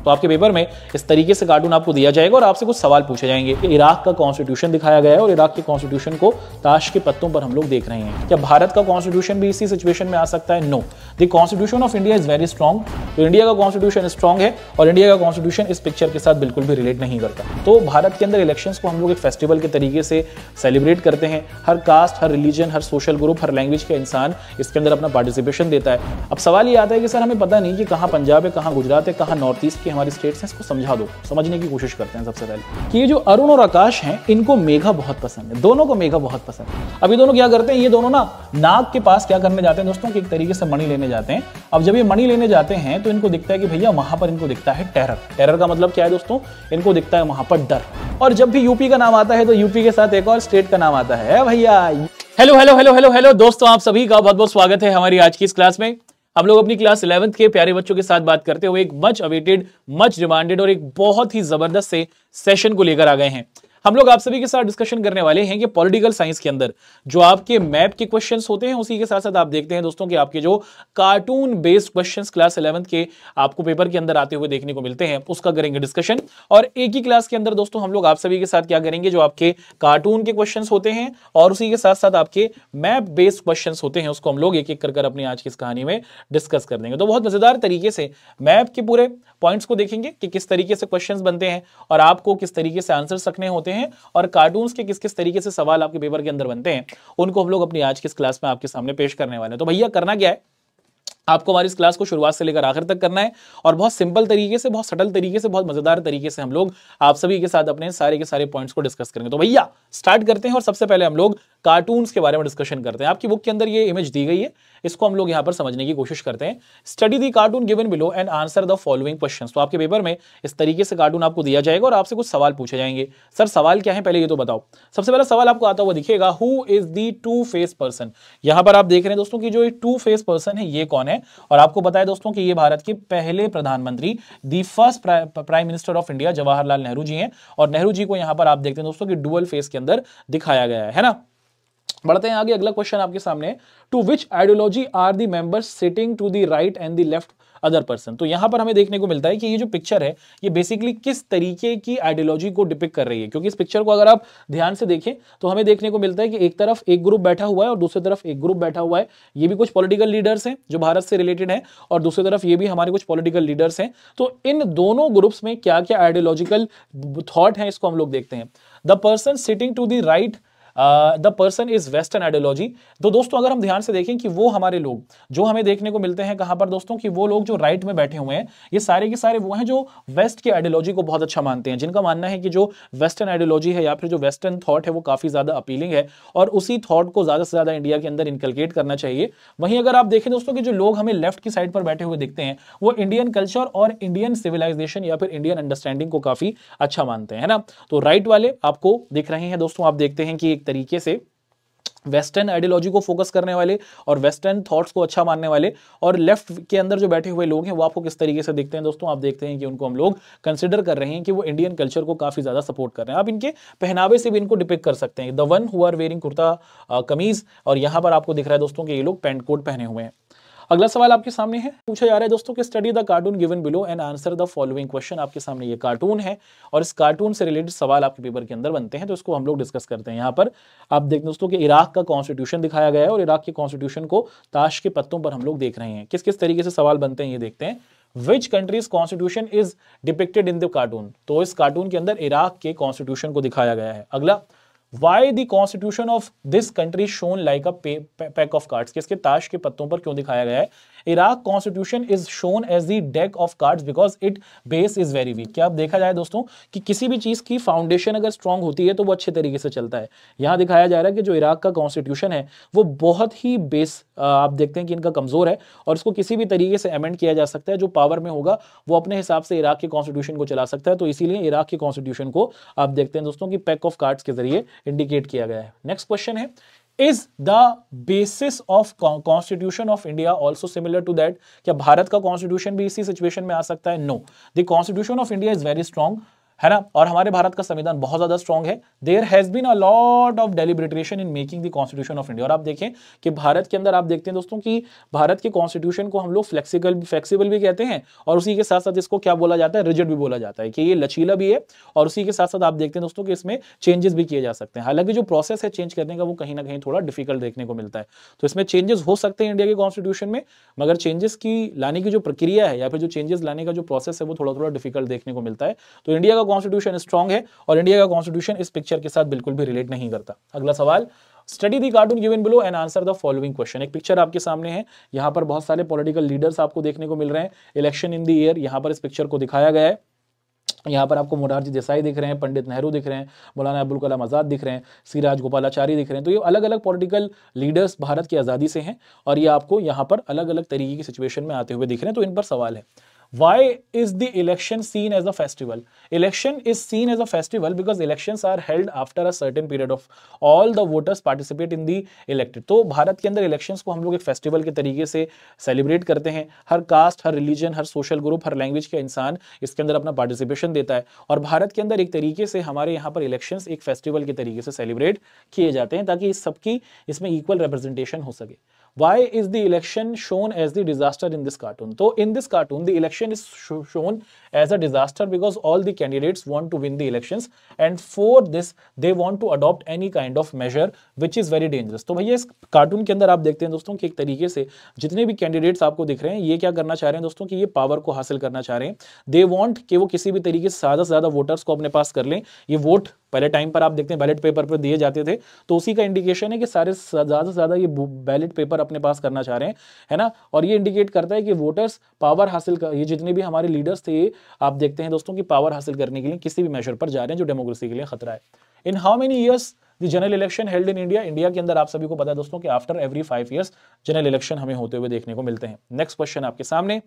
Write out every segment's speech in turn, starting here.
तो आपके पेपर में इस तरीके से कार्टून आपको दिया जाएगा और आपसे कुछ सवाल पूछे जाएंगे। इराक का कॉन्स्टिट्यूशन दिखाया गया है और इराक के कॉन्स्टिट्यूशन को ताश के पत्तों पर हम लोग देख रहे हैं। क्या भारत का कॉन्स्टिट्यूशन भी इसी सिचुएशन में आ सकता है? No, the constitution of India is very strong. तो इंडिया का कॉन्स्टिट्यूशन स्ट्रॉन्ग है और इंडिया का कॉन्स्टिट्यूशन इस पिक्चर के साथ बिल्कुल भी रिलेट नहीं करता। तो भारत के अंदर इलेक्शंस को हम लोग एक फेस्टिवल के तरीके से सेलिब्रेट करते हैं। हर कास्ट, हर रिलीजन, हर सोशल ग्रुप, हर लैंग्वेज का इंसान इसके अंदर अपना पार्टिसिपेशन देता है। अब सवाल ये आता है कि सर हमें पता नहीं कि कहाँ पंजाब है, कहाँ गुजरात है, कहाँ नॉर्थ ईस्ट की हमारी स्टेट्स हैं, इसको समझा दो। समझने की कोशिश करते हैं सबसे पहले कि ये जो अरुण और आकाश हैं इनको मेघा बहुत पसंद है, दोनों को मेघा बहुत पसंद है। अब ये दोनों क्या करते हैं, ये दोनों ना नाग के पास क्या करने जाते हैं दोस्तों कि एक तरीके से मणि लेने जाते हैं। अब जब ये मणि लेने जाते हैं तो इनको दिखता है कि भैया वहां पर इनको दिखता है टेरर। टेरर का मतलब क्या है दोस्तों? इनको दिखता है वहां पर डर। और जब भी यूपी का नाम आता है तो यूपी के साथ एक और स्टेट का नाम आता है भैया। Hello hello hello hello hello दोस्तों, आप सभी का बहुत बहुत स्वागत है हमारी आज की इस क्लास में। हम लोग अपनी क्लास 11th के प्यारे बच्चों के साथ बात करते हुए एक मच अवेटेड, मच डिमांडेड और एक बहुत ही जबरदस्त से सेशन को लेकर आ गए हैं। हम लोग आप सभी के साथ डिस्कशन करने वाले हैं कि पॉलिटिकल साइंस के अंदर जो आपके मैप के क्वेश्चंस होते हैं उसी के साथ साथ आप देखते हैं दोस्तों कि आपके जो cartoon based questions class 11th के आपको पेपर के अंदर आते हुए देखने को मिलते हैं उसका करेंगे डिस्कशन। और एक ही क्लास के अंदर दोस्तों हम लोग आप सभी के साथ क्या करेंगे, जो आपके कार्टून के क्वेश्चंस होते हैं और उसी के साथ साथ आपके मैप बेस्ड क्वेश्चंस होते हैं उसको हम लोग एक एक कर अपनी आज की इस कहानी में डिस्कस कर देंगे। तो बहुत मजेदार तरीके से मैप के पूरे पॉइंट्स को देखेंगे कि किस तरीके से क्वेश्चंस बनते हैं और आपको किस तरीके से आंसर्स रखने होते हैं और कार्टून्स के किस किस तरीके से सवाल आपके पेपर के अंदर बनते हैं उनको हम लोग अपनी आज की इस क्लास में आपके सामने पेश करने वाले हैं। तो भैया करना क्या है, आपको हमारी इस क्लास को शुरुआत से लेकर आखिर तक करना है और बहुत सिंपल तरीके से, बहुत सटल तरीके से, बहुत मजेदार तरीके से हम लोग आप सभी के साथ अपने सारे के सारे पॉइंट्स को डिस्कस करेंगे। तो भैया स्टार्ट करते हैं और सबसे पहले हम लोग कार्टून्स के बारे में डिस्कशन करते हैं। आपकी बुक के अंदर ये इमेज दी गई है, इसको हम लोग यहां पर समझने की कोशिश करते हैं। Study the cartoon given below and answer the following questions. तो आपके पेपर में इस तरीके से कार्टून आपको दिया जाएगा और आपसे कुछ सवाल पूछे जाएंगे। सर सवाल क्या है पहले ये तो बताओ। सबसे पहला सवाल आपको आता हुआ दिखेगा, who is the two face person. यहां पर आप देख रहे हैं दोस्तों कि जो टू फेस पर्सन है ये कौन है, और आपको बताया दोस्तों कि ये भारत के पहले प्रधानमंत्री, the first prime minister of India Jawaharlal Nehru ji हैं। और नेहरू जी को यहां पर आप देखते हैं दोस्तों कि डुअल फेस के अंदर दिखाया गया है ना। बढ़ते हैं आगे, अगला क्वेश्चन आपके सामने, to which ideology are the members sitting to the right and the left other person. तो यहां पर हमें देखने को मिलता है कि ये जो पिक्चर है ये बेसिकली किस तरीके की आइडियोलॉजी को डिपिक्ट कर रही है, क्योंकि इस पिक्चर को अगर आप ध्यान से देखें तो हमें देखने को मिलता है कि एक तरफ एक ग्रुप बैठा हुआ है और दूसरी तरफ एक ग्रुप बैठा हुआ है। ये भी कुछ पॉलिटिकल लीडर्स हैं जो भारत से रिलेटेड हैं और दूसरी तरफ ये भी हमारे कुछ पॉलिटिकल लीडर्स हैं। तो इन दोनों ग्रुप्स में क्या क्या आइडियोलॉजिकल थॉट है इसको हम लोग देखते हैं। The person sitting to the right the person is western ideology. तो दोस्तों अगर हम ध्यान से देखें कि वो हमारे लोग जो हमें देखने को मिलते हैं कहां पर दोस्तों, कि वो लोग जो राइट में बैठे हुए हैं ये सारे के सारे वो हैं जो वेस्ट की आइडियोलॉजी को बहुत अच्छा मानते हैं, जिनका मानना है कि जो वेस्टर्न आइडियोलॉजी है या फिर जो वेस्टर्न थॉट है वो काफी ज्यादा अपीलिंग है और उसी थॉट को ज्यादा से ज्यादा इंडिया के अंदर इनकलकेट करना चाहिए। वहीं अगर आप देखें दोस्तों कि जो लोग हमें लेफ्ट की साइड पर बैठे हुए दिखते हैं वो इंडियन कल्चर और इंडियन सिविलाइजेशन या फिर इंडियन अंडरस्टैंडिंग को काफी अच्छा मानते हैं ना। तो राइट वाले आपको दिख रहे हैं दोस्तों, आप देखते हैं कि एक तरीके से वेस्टर्न आइडियोलॉजी को फोकस करने वाले और वेस्टर्न थॉट्स को अच्छा मानने वाले, और लेफ्ट के अंदर जो बैठे हुए लोग हैं वो आपको किस तरीके से दिखते हैं दोस्तों। आप देखते हैं कि उनको हम लोग कंसिडर कर रहे हैं कि वो इंडियन कल्चर को काफी ज्यादा सपोर्ट कर रहे हैं। आप इनके पहनावे से भी इनको डिपिक्ट कर सकते हैं, the one who are wearing kurta kameez, और यहां पर आपको दिख रहा है दोस्तों कि ये लोग पैंट कोट पहने हुए हैं। अगला सवाल आपके सामने है, पूछा जा रहा है दोस्तों कि study the cartoon given below and answer the following question. आपके सामने ये कार्टून है और इस कार्टून से रिलेटेड सवाल आपके पेपर के अंदर बनते हैं, तो इसको हम लोग डिस्कस करते हैं। यहाँ पर आप देख दोस्तों कि इराक का कॉन्स्टिट्यूशन दिखाया गया है और इराक के कॉन्स्टिट्यूशन को ताश के पत्तों पर हम लोग देख रहे हैं। किस किस तरीके से सवाल बनते हैं ये देखते हैं। Which countries constitution is depicted in the cartoon. तो इस कार्टून के अंदर इराक के कॉन्स्टिट्यूशन को दिखाया गया है। अगला, Why the constitution of this country shown like a pack of cards। किसके ताश के पत्तों पर क्यों दिखाया गया है। Iraq constitution is shown as the deck of cards because it base is very weak. क्या आप देखा जाए दोस्तों कि किसी भी चीज की फाउंडेशन अगर स्ट्रांग होती है तो वो अच्छे तरीके से चलता है। यहां दिखाया जा रहा है कि जो इराक का कॉन्स्टिट्यूशन है वो बहुत ही बेस आप देखते हैं कि इनका कमजोर है और इसको किसी भी तरीके से अमेंड किया जा सकता है। जो पावर में होगा वो अपने हिसाब से इराक के कॉन्स्टिट्यूशन को चला सकता है, तो इसीलिए इराक के कॉन्स्टिट्यूशन को आप देखते हैं दोस्तों कि पैक ऑफ कार्ड्स के जरिए इंडिकेट किया गया है। नेक्स्ट क्वेश्चन है, is the basis of constitution of India also similar to that. क्या भारत का कॉन्स्टिट्यूशन भी इसी सिचुएशन में आ सकता है? No, the constitution of India is very strong है ना। और हमारे भारत का संविधान बहुत ज्यादा स्ट्रांग है। There has been a lot of deliberation in making the constitution of India. और आप देखें कि भारत के अंदर आप देखते हैं दोस्तों कि भारत के कॉन्स्टिट्यूशन को हम लोग फ्लेक्सिबल भी कहते हैं, और उसी के साथ साथ इसको क्या बोला जाता है, रिजिड भी बोला जाता है, कि ये लचीला भी है, और उसी के साथ साथ आप देखते हैं दोस्तों कि इसमें चेंजेस भी किए जा सकते हैं। हालांकि जो प्रोसेस है चेंज करने का वो कहीं ना कहीं थोड़ा डिफिकल्ट देखने को मिलता है। तो इसमें चेंजेस हो सकते हैं इंडिया के कॉन्स्टिट्यूशन में, मगर चेंजेस की लाने की जो प्रक्रिया है या फिर जो चेंजेस लाने का जो प्रोसेस है वो थोड़ा थोड़ा डिफिकल्ट देखने को मिलता है। तो इंडिया का कॉन्स्टिट्यूशन स्ट्रांग है, और इंडिया का कॉन्स्टिट्यूशन इस पिक्चर के साथ बिल्कुल भी रिलेट नहीं करता। अगला सवाल, study the cartoon given below and answer the following question. एक पिक्चर आपके सामने है, यहाँ पर बहुत सारे पॉलिटिकल लीडर्स आपको देखने को मिल रहे हैं। इलेक्शन इन द ईयर यहाँ पर इस पिक्चर को दिखाया गया है। यहाँ पर आपको मोरारजी देसाई दिख रहे हैं, पंडित नेहरू दिख रहे हैं, मौलाना अबुल कलाम आज़ाद दिख रहे हैं, सी राजगोपालाचारी दिख रहे हैं। तो ये अलग अलग पॉलिटिकल लीडर्स भारत की आज़ादी से हैं, और ये आपको यहाँ पर अलग अलग तरीके की सिचुएशन में आते हुए दिख रहे हैं। तो इन पर सवाल है, Why is the election seen as a festival? Election is seen as a festival because elections are held after a certain period of all the voters participate in the elected. तो भारत के अंदर इलेक्शंस को हम लोग एक festival के तरीके से सेलिब्रेट करते हैं। हर कास्ट, हर रिलीजन, हर सोशल ग्रुप, हर लैंग्वेज का इंसान इसके अंदर अपना पार्टिसिपेशन देता है, और भारत के अंदर एक तरीके से हमारे यहाँ पर इलेक्शंस एक फेस्टिवल के तरीके से सेलिब्रेट किए जाते हैं, ताकि सबकी इसमें इक्वल रिप्रेजेंटेशन हो सके। Why is the election shown as the disaster in this cartoon? So in this cartoon, the election is shown as a disaster because all the candidates want to win the elections, and for this they want to adopt any kind of measure which is very dangerous. तो भैया इस cartoon के अंदर आप देखते हैं दोस्तों कि एक तरीके से जितने भी कैंडिडेट्स आपको दिख रहे हैं, ये क्या करना चाह रहे हैं दोस्तों कि ये पावर को हासिल करना चाह रहे हैं। दे वांट कि वो किसी भी तरीके से ज़्यादा से ज़्यादा वोटर्स को अपने पास कर लें। ये वोट पहले टाइम पर आप देखते हैं बैलेट पेपर पर दिए जाते थे, तो उसी का इंडिकेशन है कि सारे ज़्यादा से ज़्यादा ये बैलेट पेपर अपने पास करना चाह रहे हैं, है ना। और ये इंडिकेट करता है कि वोटर्स पावर हासिल कर, ये जितने भी हमारे लीडर्स थे ये आप देखते हैं दोस्तों कि पावर हासिल करने के लिए किसी भी मेजर पर जा रहे हैं जो डेमोक्रेसी के लिए खतरा है। In how many years the general election held in India? India के अंदर आप सभी को पता है दोस्तों कि after every 5 years general election हमें होते हुए देखने को मिलते हैं। नेक्स्ट क्वेश्चन आपके सामने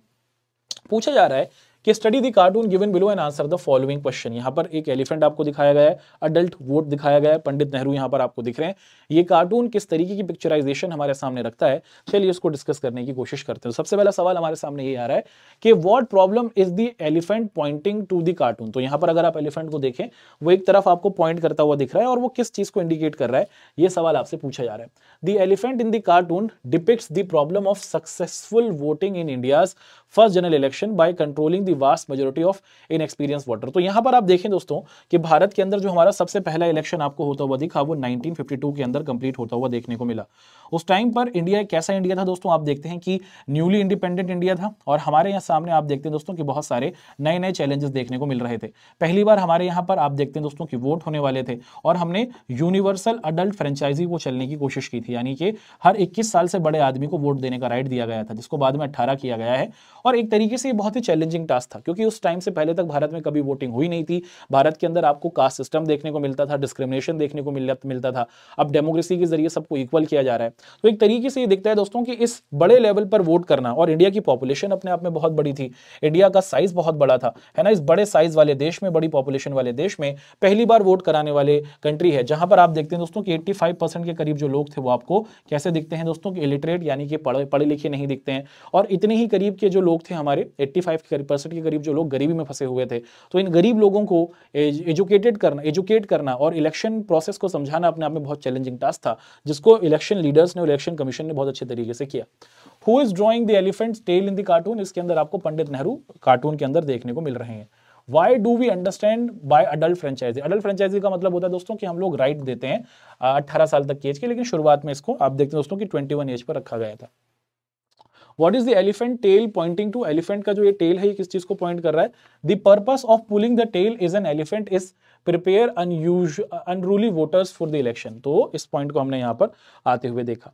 पूछा जा रहा है कि study the cartoon given below and answer the following question. यहाँ पर एक एलिफेंट आपको दिखाया गया है, अडल्ट वोट दिखाया गया है, पंडित नेहरू यहाँ पर आपको दिख रहे हैं। ये कार्टून किस तरीके की पिक्चराइजेशन हमारे सामने रखता है, चलिए इसको डिस्कस करने की कोशिश करते हैं। सबसे पहला सवाल हमारे सामने ये आ रहा है कि what problem is the elephant pointing to the cartoon. तो यहाँ पर अगर आप एलिफेंट को देखें, वो एक तरफ आपको पॉइंट करता हुआ दिख रहा है, और वो किस चीज को इंडिकेट कर रहा है, ये सवाल आपसे पूछा जा रहा है। The elephant in the cartoon depicts the problem of successful voting in India's first general election by controlling the vast majority of inexperience voter. तो यहां पर आप देखें दोस्तों कि भारत के अंदर जो हमारा सबसे पहला इलेक्शन आपको होता हुआ दिखा, वो 1952 के अंदर कंप्लीट होता हुआ देखने को मिला। उस टाइम पर इंडिया कैसा इंडिया था दोस्तों, आप देखते हैं कि न्यूली इंडिपेंडेंट इंडिया था, और हमारे यहाँ सामने आप देखते हैं दोस्तों कि बहुत सारे नए नए चैलेंजेस देखने को मिल रहे थे। पहली बार हमारे यहाँ पर आप देखते हैं दोस्तों कि वोट होने वाले थे, और हमने यूनिवर्सल अडल्ट फ्रेंचाइजी को चलने की कोशिश की थी, यानी कि हर 21 साल से बड़े आदमी को वोट देने का राइट दिया गया था, जिसको बाद में 18 किया गया है। और एक तरीके से ये बहुत ही चैलेंजिंग टास्क था, क्योंकि उस टाइम से पहले तक भारत में कभी वोटिंग हुई नहीं थी। भारत के अंदर आपको कास्ट सिस्टम देखने को मिलता था, डिस्क्रिमिनेशन देखने को मिलता था। अब डेमोक्रेसी के जरिए सबको इक्वल किया जा रहा है। तो एक तरीके से ये दिखता है दोस्तों कि इस बड़े लेवल पर वोट करना, और इंडिया की पॉपुलेशन अपने आप में बहुत बड़ी थी, इंडिया का साइज बहुत बड़ा था, है ना। इस बड़े साइज वाले देश में, बड़ी पॉपुलेशन वाले देश में पहली बार वोट कराने वाले कंट्री है, जहां पर आप देखते हैं दोस्तों कि 85% के करीब जो लोग थे वो आपको कैसे दिखते हैं दोस्तों कि इलिटरेट, यानी कि पढ़े लिखे नहीं दिखते हैं। और इतने ही करीब के जो लोग थे हमारे 85% के करीब जो लोग गरीबी में फंसे हुए थे। तो इन गरीब लोगों को एजुकेट करना और इलेक्शन प्रोसेस को समझाना अपने आप में बहुत चैलेंजिंग टास्क था, जिसको इलेक्शन लीडर्स ने, इलेक्शन कमीशन ने बहुत अच्छे तरीके से किया। Who is drawing the elephant's tail in the cartoon? इसके अंदर आपको पंडित नेहरू कार्टून के अंदर देखने को मिल रहे हैं। Why do we understand by adult franchisee? Adult franchisee का मतलब होता है दोस्तों कि हम लोग राइट देते हैं 18 साल तक की एज के, लेकिन शुरुआत में इसको आप देखते हैं दोस्तों कि 21 एज पर रखा गया था। What is the elephant tail pointing to? Elephant का जो ये टेल है ये किस चीज को पॉइंट कर रहा है? The purpose of pulling the tail is an elephant is prepare unruly voters for the election। तो इस पॉइंट को हमने यहाँ पर आते हुए देखा।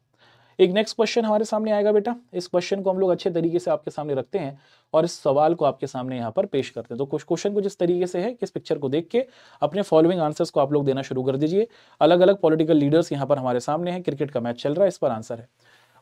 एक नेक्स्ट क्वेश्चन हमारे सामने आएगा बेटा, इस क्वेश्चन को हम लोग अच्छे तरीके से आपके सामने रखते हैं और इस सवाल को आपके सामने यहाँ पर पेश करते हैं। तो कुछ क्वेश्चन कुछ इस तरीके से है कि इस पिक्चर को देख के अपने फॉलोइंग आंसर्स को आप लोग देना शुरू कर दीजिए। अलग अलग पॉलिटिकल लीडर्स यहाँ पर हमारे सामने हैं, क्रिकेट का मैच चल रहा है, इस पर आंसर है।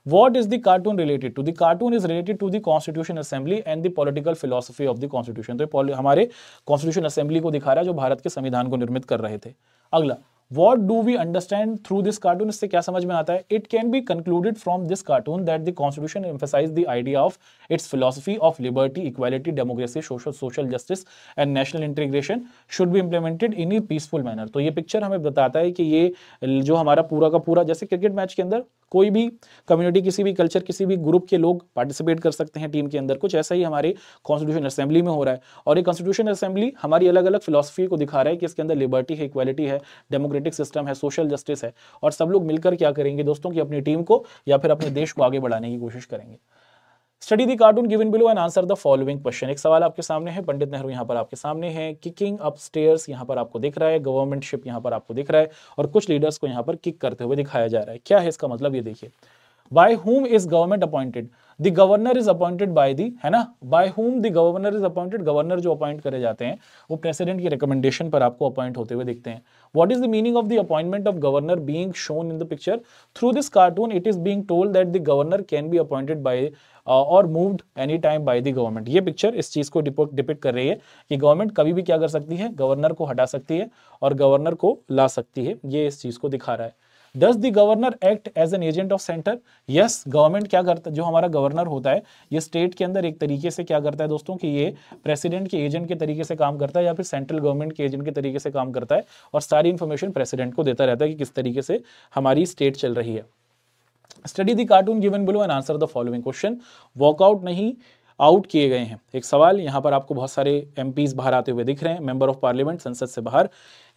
What is the cartoon related to? The cartoon is related to the Constitution Assembly and the political philosophy of the Constitution। तो हमारे Constitution Assembly को दिखा रहा है जो भारत के संविधान को निर्मित कर रहे थे। अगला, what do we understand through this cartoon, इससे क्या समझ में आता है? It can be concluded from this cartoon that the constitution emphasise the idea of its philosophy of liberty, equality, democracy, social justice and national integration should be implemented in a peaceful manner. तो ये picture हमें बताता है कि ये जो हमारा पूरा का पूरा, जैसे क्रिकेट मैच के अंदर कोई भी कम्युनिटी, किसी भी कल्चर, किसी भी ग्रुप के लोग पार्टिसिपेट कर सकते हैं टीम के अंदर, कुछ ऐसा ही हमारे कॉन्स्टिट्यूशन असेंबली में हो रहा है। और ये कॉन्स्टिट्यूशन असेंबली हमारी अलग अलग फिलोसफी को दिखा रहा है कि इसके अंदर लिबर्टी है, इक्वालिटी है, डेमोक्रेटिक सिस्टम है, सोशल जस्टिस है, और सब लोग मिलकर क्या करेंगे दोस्तों कि अपनी टीम को या फिर अपने देश को आगे बढ़ाने की कोशिश करेंगे। Study the cartoon given below and answer the following question. एक सवाल आपके सामने है, पंडित नेहरू यहाँ पर आपके सामने है, किकिंग अप स्टेयर्स यहाँ पर आपको दिख रहा है, गवर्नमेंट शिप यहाँ पर आपको दिख रहा है, और कुछ लीडर्स को यहाँ पर किक करते हुए दिखाया जा रहा है। क्या है इसका मतलब, ये देखिए। By whom is government appointed? The governor is appointed by the, है ना, by whom the governor is appointed? Governor जो अपॉइंट करे जाते हैं वो प्रेसिडेंट की रिकमेंडेशन पर आपको अपॉइंट होते हुए दिखते हैं। What is the meaning of the appointment of governor being shown in the picture? Through this cartoon, it is being told that the governor can be appointed by or moved any time by the government. ये picture इस चीज को depict कर रही है कि government कभी भी क्या कर सकती है, गवर्नर को हटा सकती है और गवर्नर को ला सकती है। ये इस चीज को दिखा रहा है। Does the governor act as an agent of center? Yes, government क्या करता है, जो हमारा गवर्नर होता है ये स्टेट के अंदर एक तरीके से क्या करता है दोस्तों कि ये प्रेसिडेंट के एजेंट के तरीके से काम करता है या फिर सेंट्रल गवर्नमेंट के एजेंट के तरीके से काम करता है, और सारी इंफॉर्मेशन प्रेसिडेंट को देता रहता है कि किस तरीके से हमारी स्टेट चल रही है। Study the cartoon given below and answer the following question. Walkout नहीं, आउट किए गए हैं। एक सवाल यहाँ पर आपको बहुत सारे एमपीज बाहर आते हुए दिख रहे हैं, मेंबर ऑफ पार्लियामेंट, संसद से बाहर।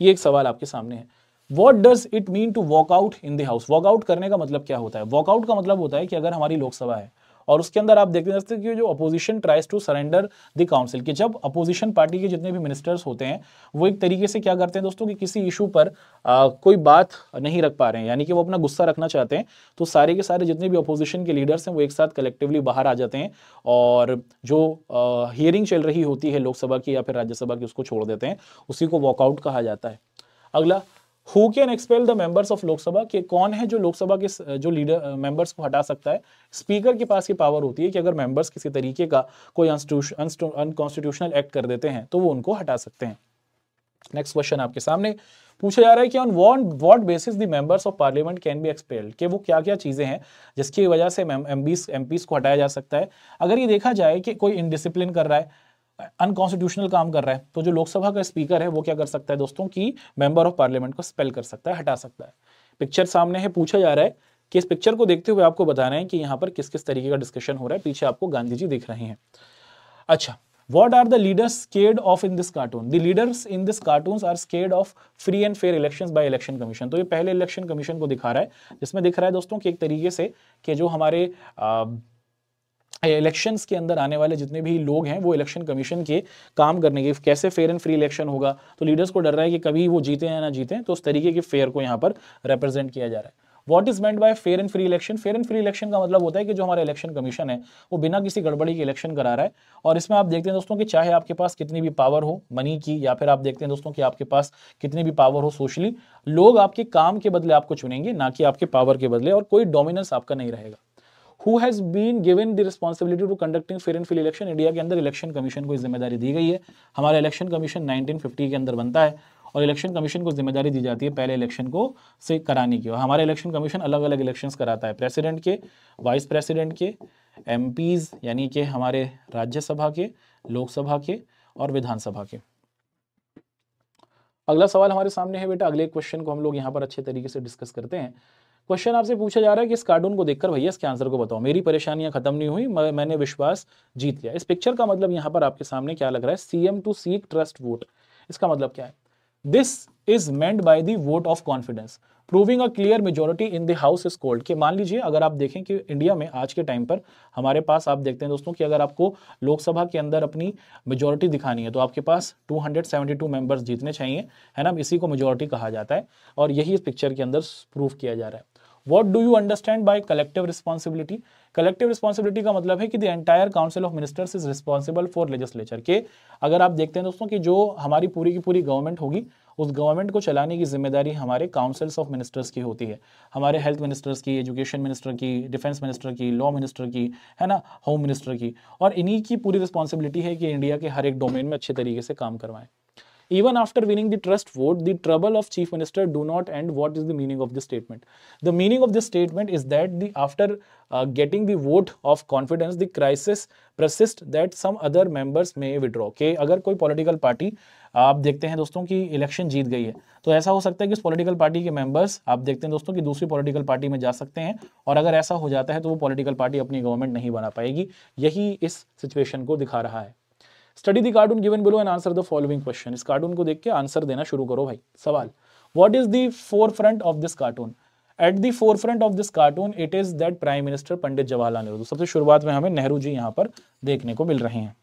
ये एक सवाल आपके सामने है। What does it mean to walk out in the house? Walkout करने का मतलब क्या होता है? वॉकआउट का मतलब होता है कि अगर हमारी लोकसभा है और उसके अंदर आप देखते हैं कि जो opposition tries to surrender the council, कि जब अपोजिशन पार्टी के जितने भी मिनिस्टर्स होते हैं वो एक तरीके से क्या करते हैं दोस्तों कि किसी इशू पर कोई बात नहीं रख पा रहे हैं, यानी कि वो अपना गुस्सा रखना चाहते हैं, तो सारे के सारे जितने भी अपोजिशन के लीडर्स हैं वो एक साथ कलेक्टिवली बाहर आ जाते हैं और जो हियरिंग चल रही होती है लोकसभा की या फिर राज्यसभा की उसको छोड़ देते हैं। उसी को वॉकआउट कहा जाता है। अगला, Who can expel the members of Lok Sabha, के कौन है जो लोकसभा के जो लीडर मेंबर्स को हटा सकता है? स्पीकर के पास ये पावर होती है कि अगर मेंबर्स किसी तरीके का कोई अनकॉन्स्टिट्यूशनल एक्ट कर देते हैं तो वो उनको हटा सकते हैं। नेक्स्ट क्वेश्चन आपके सामने पूछा जा रहा है कि on what basis the members of parliament can be expelled, कि वो क्या क्या चीजें हैं जिसकी वजह से एमपीस को हटाया जा सकता है। अगर ये देखा जाए कि कोई इनडिसिप्लिन कर रहा है, अनकॉन्स्टिट्यूशनल काम कर रहा है, तो जो लोकसभा का स्पीकर है वो क्या कर सकता है दोस्तों कि मेंबर ऑफ पार्लियामेंट को स्पेल कर सकता है, हटा सकता है। पिक्चर सामने है, पूछा जा रहा है कि इस पिक्चर को देखते हुए आपको बताना है कि यहाँ पर किस किस तरीके का डिस्कशन हो रहा है। पीछे आपको गांधी जी दिख रहे हैं। अच्छा, what are the leaders scared of in this cartoon? The leaders in this cartoons are scared of free and fair elections by election commission। तो ये पहले इलेक्शन कमीशन को दिखा रहा है, जिसमें दिख रहा है दोस्तों कि एक तरीके से कि जो हमारे इलेक्शंस के अंदर आने वाले जितने भी लोग हैं वो इलेक्शन कमीशन के काम करने के, कैसे फेयर एंड फ्री इलेक्शन होगा, तो लीडर्स को डर रहा है कि कभी वो जीते या ना जीते, तो उस तरीके के फेयर को यहाँ पर रिप्रेजेंट किया जा रहा है। What is meant bye fair and free election? Fair and free election का मतलब होता है कि जो हमारा इलेक्शन कमीशन है वो बिना किसी गड़बड़ी के इलेक्शन करा रहा है, और इसमें आप देखते हैं दोस्तों कि चाहे आपके पास कितनी भी पावर हो मनी की, या फिर आप देखते हैं दोस्तों कि आपके पास कितनी भी पावर हो सोशली, लोग आपके काम के बदले आपको चुनेंगे, ना कि आपके पावर के बदले, और कोई डोमिनेंस आपका नहीं रहेगा। Who has been given the responsibility to conducting fair and free election? India के अंदर इलेक्शन कमीशन को जिम्मेदारी दी गई है। हमारा इलेक्शन कमीशन 1950 के अंदर बनता है और इलेक्शन कमीशन को जिम्मेदारी दी जाती है पहले इलेक्शन को से कराने की। और हमारा इलेक्शन कमीशन अलग अलग इलेक्शंस कराता है, प्रेसिडेंट के, वाइस प्रेसिडेंट के, एमपीज यानी कि हमारे राज्यसभा के, लोकसभा के और विधानसभा के। अगला सवाल हमारे सामने है बेटा, अगले क्वेश्चन को हम लोग यहाँ पर अच्छे तरीके से डिस्कस करते हैं। क्वेश्चन आपसे पूछा जा रहा है कि इस कार्टून को देखकर भैया इसके आंसर को बताओ। मेरी परेशानियां खत्म नहीं हुई, मैंने विश्वास जीत लिया। इस पिक्चर का मतलब यहाँ पर आपके सामने क्या लग रहा है? CM to seek trust vote. इसका मतलब क्या है? This is meant by the vote of confidence proving a clear majority in the house is called. कि मान लीजिए अगर आप देखें कि इंडिया में आज के टाइम पर हमारे पास आप देखते हैं दोस्तों कि अगर आपको लोकसभा के अंदर अपनी मेजोरिटी दिखानी है तो आपके पास 272 मेंबर्स जीतने चाहिए, है ना। इसी को मेजोरिटी कहा जाता है और यही इस पिक्चर के अंदर प्रूव किया जा रहा है। What do you understand by collective responsibility? Collective responsibility का मतलब है कि the entire council of ministers is responsible for legislature। के अगर आप देखते हैं दोस्तों कि जो हमारी पूरी की पूरी गवर्नमेंट होगी उस गवर्नमेंट को चलाने की जिम्मेदारी हमारे काउंसिल्स ऑफ मिनिस्टर्स की होती है, हमारे हेल्थ मिनिस्टर्स की, एजुकेशन मिनिस्टर की, डिफेंस मिनिस्टर की, लॉ मिनिस्टर की, है ना, होम मिनिस्टर की, और इन्हीं की पूरी रिस्पॉन्सिबिलिटी है कि इंडिया के हर एक डोमेन में अच्छे तरीके से काम करवाएं। Even after winning the trust vote, the trouble of chief minister do not end. What is the meaning of this statement? The meaning of this statement is that after getting the vote of confidence, the crisis persists that some other members may withdraw. कि अगर कोई political party आप देखते हैं दोस्तों की election जीत गई है, तो ऐसा हो सकता है कि उस पॉलिटिकल पार्टी के मेंबर्स आप देखते हैं दोस्तों कि दूसरी पॉलिटिकल पार्टी में जा सकते हैं, और अगर ऐसा हो जाता है तो वो पॉलिटिकल पार्टी अपनी गवर्नमेंट नहीं बना पाएगी। यही इस सिचुएशन को दिखा रहा है। Study the cartoon given below and answer the following question. इस कार्टून को देख के आंसर देना शुरू करो भाई। सवाल, what is the forefront of this cartoon? At the forefront of this cartoon it is that prime minister Pandit Jawaharlal Nehru. सबसे शुरुआत में हमें नेहरू जी यहाँ पर देखने को मिल रहे हैं।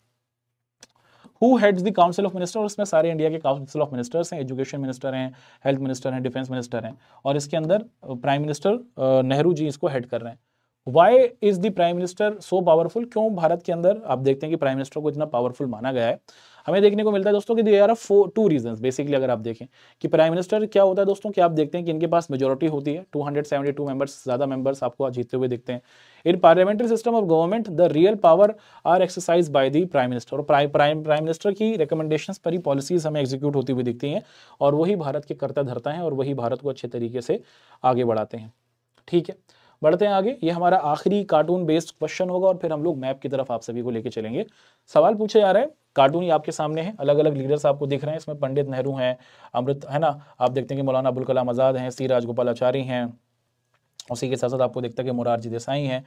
Who heads the council of minister? उसमें सारे इंडिया के काउंसिल ऑफ मिनिस्टर्स हैं, एजुकेशन मिनिस्टर हैं, हेल्थ मिनिस्टर हैं, डिफेंस मिनिस्टर हैं, और इसके अंदर प्राइम मिनिस्टर नेहरू जी इसको हेड कर रहे हैं। Why is the prime minister so powerful? क्यों भारत के अंदर आप देखते हैं कि प्राइम मिनिस्टर को इतना पावरफुल माना गया है? हमें देखने को मिलता है दोस्तों कि there are two reasons basically. अगर आप देखें कि प्राइम मिनिस्टर क्या होता है दोस्तों, कि आप देखते हैं कि इनके पास मेजोरिटी होती है, 272 मेंबर्स, ज़्यादा मेंबर्स आपको जीतते हुए दिखते हैं। In parliamentary system of government the real power are exercise by the prime minister. और प्राइम मिनिस्टर की रिकमेंडेशंस पर ही पॉलिसीज हमें एग्जीक्यूट होती हुई दिखती हैं, और वही भारत के कर्ता धर्ता हैं, और वही भारत को अच्छे तरीके से आगे बढ़ाते हैं। ठीक है, बढ़ते हैं आगे। ये हमारा आखिरी कार्टून बेस्ड क्वेश्चन होगा, और फिर हम लोग मैप की तरफ आप सभी को लेके चलेंगे। सवाल पूछे जा रहे हैं, कार्टून ही आपके सामने है, अलग अलग लीडर्स आपको दिख रहे हैं। इसमें पंडित नेहरू हैं, अमृत है ना, आप देखते हैं कि मौलाना अबुल कलाम आज़ाद हैं, सी राजगोपालाचारी हैं, उसी के साथ साथ आपको दिखता है कि मोरारजी देसाई हैं,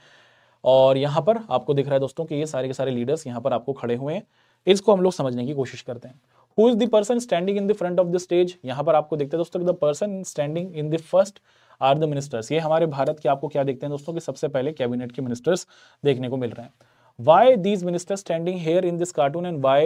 और यहाँ पर आपको दिख रहा है दोस्तों कि ये सारे के सारे लीडर्स यहाँ पर आपको खड़े हुए हैं। इसको हम लोग समझने की कोशिश करते हैं। Who is the person standing in the front of the stage? यहाँ पर आपको दिखता है दोस्तों कि the person standing in the first are the ministers. ये हमारे भारत के आपको क्या देखते हैं दोस्तों कि सबसे पहले कैबिनेट के मिनिस्टर्स देखने को मिल रहे हैं। Why these ministers standing here in this cartoon, and why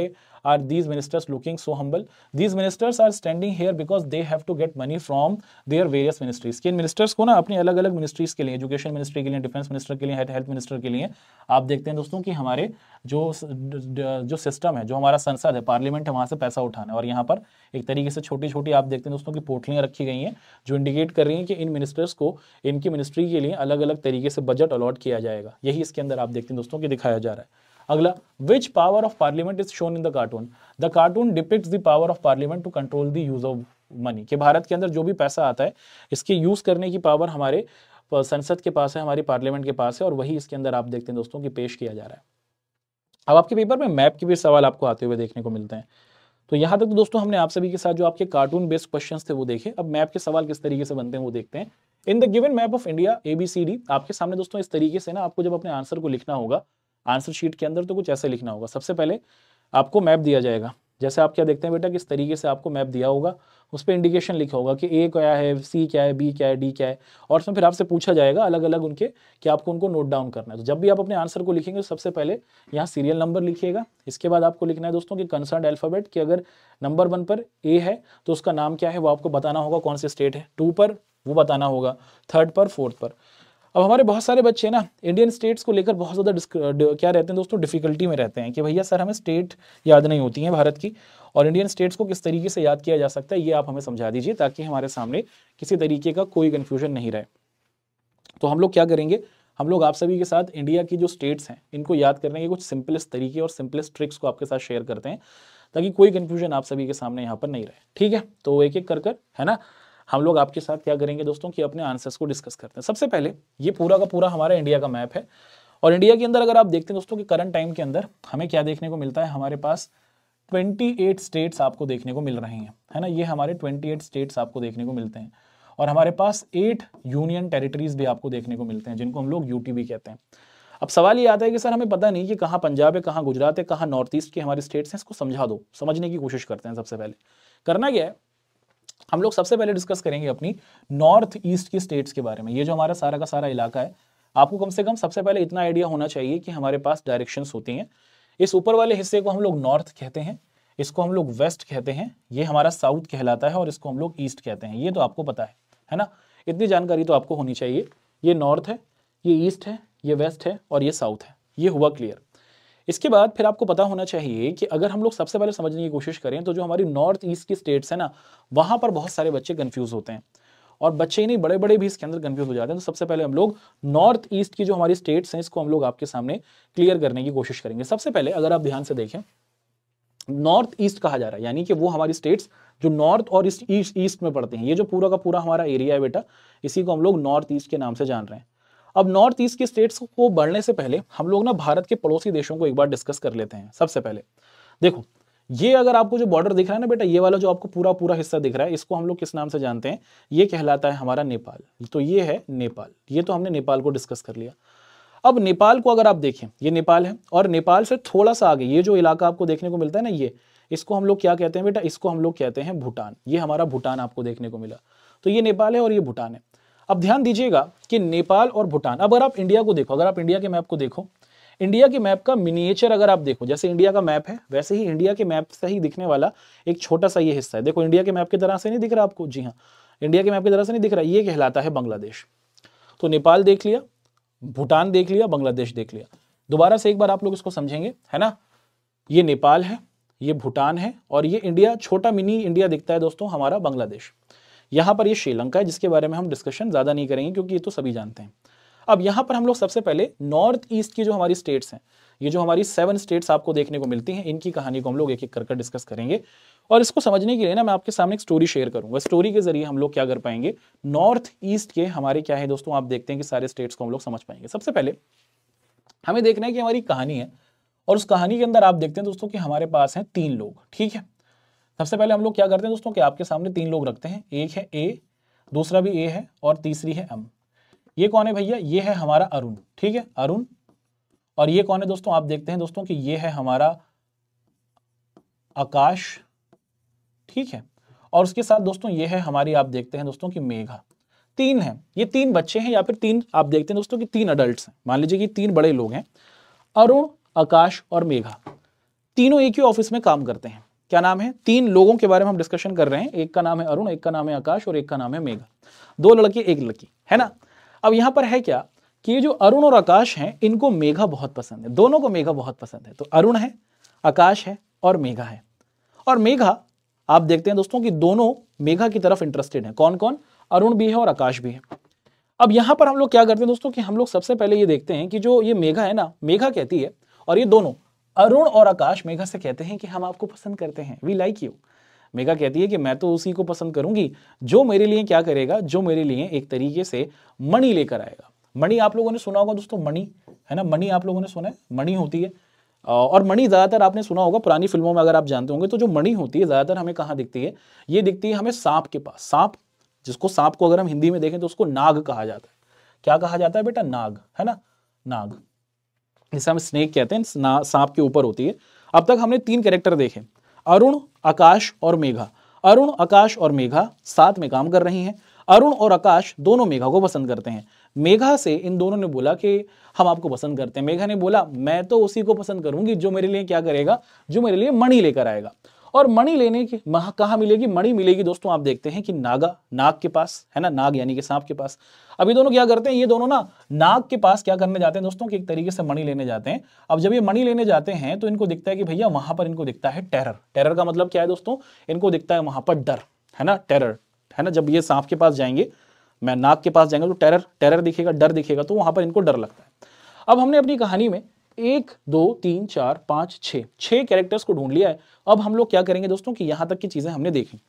are these ministers looking so humble? These ministers are standing here because they have to get money from their various ministries. कि इन ministers को ना अपनी अलग अलग ministries के लिए, education ministry के लिए, डिफेंस मिनिस्टर के लिए, हेल्थ मिनिस्टर के लिए, आप देखते हैं दोस्तों कि हमारे जो सिस्टम है, जो हमारा संसद है, पार्लियामेंट है, वहाँ से पैसा उठाना है। और यहाँ पर एक तरीके से छोटी छोटी आप देखते हैं दोस्तों की पोटलियाँ रखी गई हैं, जो इंडिकेट कर रही हैं कि इन मिनिस्टर्स को इनकी मिनिस्ट्री के लिए अलग अलग तरीके से बजट अलॉट किया जाएगा। यही इसके अंदर आप देखते हैं दोस्तों कि दिखाया जा रहा है। अगला, which power of parliament is shown in the cartoon? The cartoon depicts the power of parliament to control the use of money. कि भारत के अंदर जो भी पैसा आता है, इसके यूज करने की पावर हमारे संसद के पास है, हमारी पार्लियामेंट के पास है, और वही इसके अंदर आप देखते हैं दोस्तों कि पेश किया जा रहा है। अब आपके पेपर में मैप के भी सवाल आपको आते हुए देखने को मिलते हैं। तो यहाँ तक तो दोस्तों हमने आप सभी के साथ जो आपके कार्टून बेस्ड क्वेश्चंस थे वो देखे। अब मैप के सवाल किस तरीके से बनते हैं वो देखते हैं। इन the given map of India ABCD, आपके सामने दोस्तों इस तरीके से ना आपको जब अपने आंसर को लिखना होगा आंसर शीट के अंदर, तो कुछ ऐसे लिखना होगा। सबसे पहले आपको मैप दिया जाएगा, जैसे आप क्या देखते हैं बेटा, किस तरीके से आपको मैप दिया होगा, उस पर इंडिकेशन लिखा होगा कि A क्या है, C क्या है, B क्या है, D क्या है, और उसमें फिर आपसे पूछा जाएगा अलग अलग उनके कि आपको उनको नोट डाउन करना है। तो जब भी आप अपने आंसर को लिखेंगे तो सबसे पहले यहाँ सीरियल नंबर लिखिएगा। इसके बाद आपको लिखना है दोस्तों कि कंसर्न अल्फाबेट, कि अगर नंबर 1 पर A है तो उसका नाम क्या है वो आपको बताना होगा, कौन से स्टेट है। 2 पर वो बताना होगा, 3rd पर, 4th पर। अब हमारे बहुत सारे बच्चे ना इंडियन स्टेट्स को लेकर बहुत ज़्यादा क्या रहते हैं दोस्तों, डिफिकल्टी में रहते हैं कि भैया सर हमें स्टेट याद नहीं होती हैं भारत की, और इंडियन स्टेट्स को किस तरीके से याद किया जा सकता है ये आप हमें समझा दीजिए, ताकि हमारे सामने किसी तरीके का कोई कन्फ्यूजन नहीं रहे। तो हम लोग क्या करेंगे, हम लोग आप सभी के साथ इंडिया की जो स्टेट्स हैं इनको याद करने के कुछ सिंपलेस्ट तरीके और सिंपलेस्ट ट्रिक्स को आपके साथ शेयर करते हैं, ताकि कोई कन्फ्यूजन आप सभी के सामने यहाँ पर नहीं रहे। ठीक है, तो एक एक कर है ना हम लोग आपके साथ क्या करेंगे दोस्तों कि अपने आंसर्स को डिस्कस करते हैं। सबसे पहले ये पूरा का पूरा हमारा इंडिया का मैप है, और इंडिया के अंदर अगर आप देखते हैं दोस्तों कि करंट टाइम के अंदर हमें क्या देखने को मिलता है, हमारे पास 28 स्टेट्स आपको देखने को मिल रहे हैं, है ना। ये हमारे 28 स्टेट्स आपको देखने को मिलते हैं, और हमारे पास 8 यूनियन टेरिटरीज भी आपको देखने को मिलते हैं, जिनको हम लोग यूटी भी कहते हैं। अब सवाल ये आता है कि सर हमें पता नहीं कि कहाँ पंजाब है, कहाँ गुजरात है, कहाँ नॉर्थ ईस्ट की हमारी स्टेट्स हैं, इसको समझा दो। समझने की कोशिश करते हैं। सबसे पहले करना क्या है, हम लोग सबसे पहले डिस्कस करेंगे अपनी नॉर्थ ईस्ट की स्टेट्स के बारे में। ये जो हमारा सारा का सारा इलाका है, आपको कम से कम सबसे पहले इतना आइडिया होना चाहिए कि हमारे पास डायरेक्शंस होती हैं। इस ऊपर वाले हिस्से को हम लोग नॉर्थ कहते हैं, इसको हम लोग वेस्ट कहते हैं, ये हमारा साउथ कहलाता है, और इसको हम लोग ईस्ट कहते हैं। ये तो आपको पता है ना, इतनी जानकारी तो आपको होनी चाहिए। ये नॉर्थ है, ये ईस्ट है, ये वेस्ट है, और ये साउथ है। ये हुआ क्लियर। इसके बाद फिर आपको पता होना चाहिए कि अगर हम लोग सबसे पहले समझने की कोशिश करें तो जो हमारी नॉर्थ ईस्ट की स्टेट्स है ना, वहां पर बहुत सारे बच्चे कंफ्यूज होते हैं, और बच्चे ही नहीं बड़े बड़े भी इसके अंदर कंफ्यूज हो जाते हैं। तो सबसे पहले हम लोग नॉर्थ ईस्ट की जो हमारी स्टेट्स हैं इसको हम लोग आपके सामने क्लियर करने की कोशिश करेंगे। सबसे पहले अगर आप ध्यान से देखें नॉर्थ ईस्ट कहा जा रहा है, यानी कि वो हमारी स्टेट्स जो नॉर्थ और ईस्ट में पड़ते हैं। ये जो पूरा का पूरा हमारा एरिया है बेटा, इसी को हम लोग नॉर्थ ईस्ट के नाम से जान रहे हैं। अब नॉर्थ ईस्ट की स्टेट्स को बढ़ने से पहले हम लोग ना भारत के पड़ोसी देशों को एक बार डिस्कस कर लेते हैं। सबसे पहले देखो, ये अगर आपको जो बॉर्डर दिख रहा है ना बेटा, ये वाला जो आपको पूरा पूरा हिस्सा दिख रहा है, इसको हम लोग किस नाम से जानते हैं? ये कहलाता है हमारा नेपाल। तो ये है नेपाल। ये तो हमने नेपाल को डिस्कस कर लिया। अब नेपाल को अगर आप देखें, ये नेपाल है, और नेपाल से थोड़ा सा आगे ये जो इलाका आपको देखने को मिलता है ना, ये इसको हम लोग क्या कहते हैं बेटा? इसको हम लोग कहते हैं भूटान। ये हमारा भूटान आपको देखने को मिला। तो ये नेपाल है और ये भूटान है। अब ध्यान दीजिएगा कि नेपाल और भूटान, अब अगर आप इंडिया को देखो, अगर आप इंडिया के मैप को देखो, इंडिया के मैप का मिनिएचर अगर आप देखो, जैसे इंडिया का मैप है वैसे ही इंडिया के मैप से ही दिखने वाला एक छोटा सा ये हिस्सा है। देखो इंडिया के मैप की तरह से नहीं दिख रहा आपको? जी हाँ, इंडिया के मैप की तरह से नहीं दिख रहा। ये कहलाता है बांग्लादेश। तो नेपाल देख लिया, भूटान देख लिया, बांग्लादेश देख लिया। दोबारा से एक बार आप लोग इसको समझेंगे, है ना? ये नेपाल है, ये भूटान है, और ये इंडिया, छोटा मिनी इंडिया दिखता है दोस्तों हमारा बांग्लादेश। यहां पर ये श्रीलंका है, जिसके बारे में हम डिस्कशन ज्यादा नहीं करेंगे क्योंकि ये तो सभी जानते हैं। अब यहां पर हम लोग सबसे पहले नॉर्थ ईस्ट की जो हमारी स्टेट्स हैं, ये जो हमारी 7 स्टेट्स आपको देखने को मिलती हैं, इनकी कहानी को हम लोग एक एक करके डिस्कस करेंगे। और इसको समझने के लिए ना मैं आपके सामने एक स्टोरी शेयर करूंगा। स्टोरी के जरिए हम लोग क्या कर पाएंगे, नॉर्थ ईस्ट के हमारे क्या है दोस्तों, आप देखते हैं कि सारे स्टेट्स को हम लोग समझ पाएंगे। सबसे पहले हमें देखना है कि हमारी कहानी है, और उस कहानी के अंदर आप देखते हैं दोस्तों कि हमारे पास हैं 3 लोग। ठीक है, सबसे पहले हम लोग क्या करते हैं दोस्तों कि आपके सामने 3 लोग रखते हैं। एक है ए, दूसरा भी ए है, और तीसरी है एम। ये कौन है भैया? ये है हमारा अरुण। ठीक है, अरुण। और ये कौन है दोस्तों? आप देखते हैं दोस्तों कि ये है हमारा आकाश। ठीक है, और उसके साथ दोस्तों ये है हमारी, आप देखते हैं दोस्तों कि मेघा। 3 है, ये 3 बच्चे हैं, या फिर 3 आप देखते हैं दोस्तों कि 3 अडल्ट्स हैं। मान लीजिए कि 3 बड़े लोग हैं, अरुण, आकाश और मेघा। तीनों एक ही ऑफिस में काम करते हैं। क्या नाम है? 3 लोगों के बारे में हम डिस्कशन कर रहे हैं। एक का नाम है अरुण, एक का नाम है आकाश, और एक का नाम है मेघा। 2 लड़के, 1 लड़की, है ना? अब यहां पर है क्या कि ये जो अरुण और आकाश हैं, इनको मेघा बहुत पसंद है। दोनों को मेघा बहुत पसंद है। तो अरुण है, आकाश है, और मेघा है। और मेघा, आप देखते हैं दोस्तों कि दोनों मेघा की तरफ इंटरेस्टेड हैं। कौन कौन? अरुण भी है और आकाश भी है। अब यहां पर हम लोग क्या करते हैं दोस्तों कि हम लोग सबसे पहले ये देखते हैं कि जो ये मेघा है ना, मेघा कहती है, और ये दोनों अरुण और आकाश मेघा से कहते हैं कि हम आपको पसंद करते हैं, वी लाइक यू। मेघा कहती है कि मैं तो उसी को पसंद करूंगी जो मेरे लिए क्या करेगा, जो मेरे लिए एक तरीके से मणि लेकर आएगा। मणि आप लोगों ने सुना होगा दोस्तों, मणि, है ना? मणि आप लोगों ने सुना है, मणि होती है। और मणि ज्यादातर आपने सुना होगा पुरानी फिल्मों में, अगर आप जानते होंगे तो जो मणि होती है ज्यादातर हमें कहाँ दिखती है? ये दिखती है हमें सांप के पास। सांप, जिसको सांप को अगर हम हिंदी में देखें तो उसको नाग कहा जाता है। क्या कहा जाता है बेटा? नाग, है ना? नाग, जिसे हम स्नेक कहते हैं, सांप के ऊपर होती है। अब तक हमने 3 कैरेक्टर देखे, अरुण, आकाश और मेघा। अरुण, आकाश और मेघा साथ में काम कर रही हैं। अरुण और आकाश दोनों मेघा को पसंद करते हैं। मेघा से इन दोनों ने बोला कि हम आपको पसंद करते हैं। मेघा ने बोला मैं तो उसी को पसंद करूंगी जो मेरे लिए क्या करेगा, जो मेरे लिए मणि लेकर आएगा। और मणि लेने की कहाँ मिलेगी? मणि मिलेगी दोस्तों, आप देखते हैं कि नाग के पास, है ना? नाग यानी कि सांप के पास। अब ये दोनों क्या करते हैं? ये दोनों ना नाग के पास क्या करने जाते हैं दोस्तों कि एक तरीके से मणि लेने जाते हैं। अब जब ये मणि लेने जाते हैं तो इनको दिखता है कि भैया वहां पर इनको दिखता है टेरर। टेरर का मतलब क्या है दोस्तों? इनको दिखता है वहां पर डर, है ना? टेरर, है ना? जब ये सांप के पास जाएंगे, मैं नाग के पास जाएंगे तो टेरर दिखेगा, डर दिखेगा, तो वहां पर इनको डर लगता है। अब हमने अपनी कहानी में 1 2 3 4 5 6 कैरेक्टर्स को ढूंढ लिया है। अब हम लोग क्या करेंगे दोस्तों कि यहां तक की चीजें हमने देखी।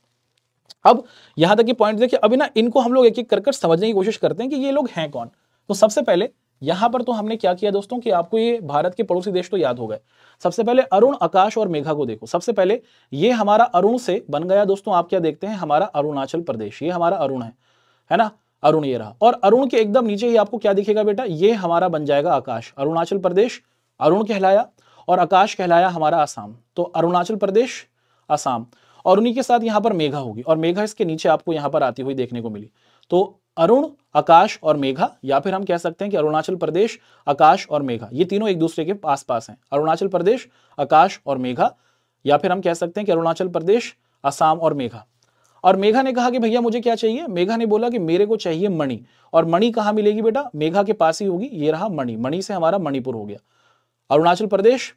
अब यहां तक की पॉइंट देखिए, अभी ना इनको हम लोग एक एक कर समझने की कोशिश करते हैं कि ये लोग हैं कौन। तो सबसे पहले यहां पर तो हमने क्या किया दोस्तों कि आपको ये भारत के पड़ोसी देश तो याद हो गए। सबसे पहले अरुण, आकाश और मेघा को देखो। सबसे पहले ये हमारा अरुण से बन गया दोस्तों, आप क्या देखते हैं? हमारा अरुणाचल प्रदेश। ये हमारा अरुण है ना? अरुण ये रहा। और अरुण के एकदम नीचे ही आपको क्या दिखेगा बेटा? ये हमारा बन जाएगा आकाश। अरुणाचल प्रदेश अरुण कहलाया, और आकाश कहलाया हमारा आसाम। तो अरुणाचल प्रदेश, आसाम, और उन्हीं के साथ यहां पर मेघा होगी, और मेघा इसके नीचे आपको यहां पर आती हुई देखने को मिली। तो अरुण, आकाश और मेघा, या फिर हम कह सकते हैं कि अरुणाचल प्रदेश, आकाश और मेघा, ये तीनों एक दूसरे के आसपास हैं। अरुणाचल प्रदेश, आकाश और मेघा, या फिर हम कह सकते हैं कि अरुणाचल प्रदेश, असम और मेघा। और मेघा ने कहा कि भैया मुझे क्या चाहिए? मेघा ने बोला कि मेरे को चाहिए मणि। और मणि कहां मिलेगी बेटा? मेघा के पास ही होगी। ये रहा मणि। मणि से हमारा मणिपुर हो गया। अरुणाचल प्रदेश,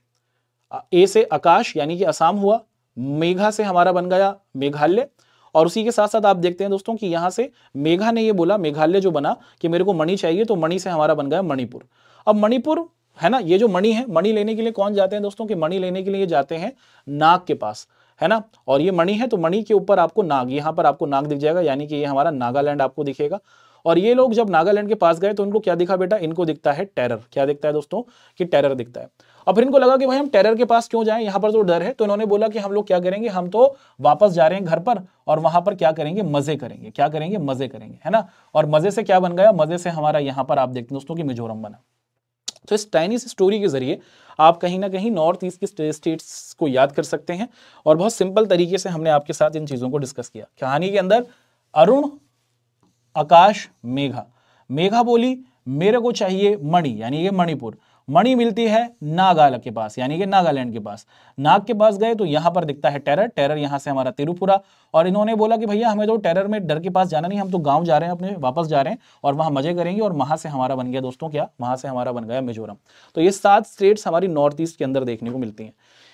ए से आकाश यानी कि असम हुआ, मेघा से हमारा बन गया मेघालय, और उसी के साथ साथ आप देखते हैं दोस्तों कि यहां से मेघा ने ये बोला, मेघालय जो बना कि मेरे को मणि चाहिए, तो मणि से हमारा बन गया मणिपुर। अब मणिपुर है ना। ये जो मणि है, मणि लेने के लिए कौन जाते हैं दोस्तों, कि मणि लेने के लिए जाते हैं नाग के पास, है ना। और ये मणि है तो मणि के ऊपर आपको नाग, यहाँ पर आपको नाग दिख जाएगा, यानी कि ये हमारा नागालैंड आपको दिखेगा। और ये लोग जब नागालैंड के पास गए तो उनको क्या दिखा बेटा, इनको दिखता है टेरर। क्या दिखता है दोस्तों, कि टेरर दिखता है। अब फिर इनको लगा कि भाई हम टेरर के पास क्यों जाएं, यहाँ पर तो डर है। तो इन्होंने बोला कि हम लोग क्या करेंगे, हम तो वापस जा रहे हैं घर पर और वहां पर क्या करेंगे, मजे करेंगे। क्या करेंगे, मजे करेंगे, है ना। और मजे से क्या बन गया, मजे से हमारा यहाँ पर आप देखते हैं दोस्तों कि मिजोरम बना। तो इस टाइनी स्टोरी के जरिए आप कहीं ना कहीं नॉर्थ ईस्ट की स्टेट्स को याद कर सकते हैं। और बहुत सिंपल तरीके से हमने आपके साथ इन चीजों को डिस्कस किया। कहानी के अंदर अरुण, आकाश, मेघा। मेघा बोली मेरे को चाहिए मणि, यानी कि मणिपुर। मणि मिलती है नागाला के पास, यानी कि नागालैंड के पास। नाग के पास गए तो यहां पर दिखता है टेरर। टेरर यहां से हमारा त्रिपुरा। और इन्होंने बोला कि भैया हमें तो टेरर में डर के पास जाना नहीं, हम तो गांव जा रहे हैं, अपने वापस जा रहे हैं और वहां मजे करेंगे। और वहां से हमारा बन गया दोस्तों क्या, वहां से हमारा बन गया मिजोरम। तो ये 7 स्टेट्स हमारी नॉर्थ ईस्ट के अंदर देखने को मिलती हैं।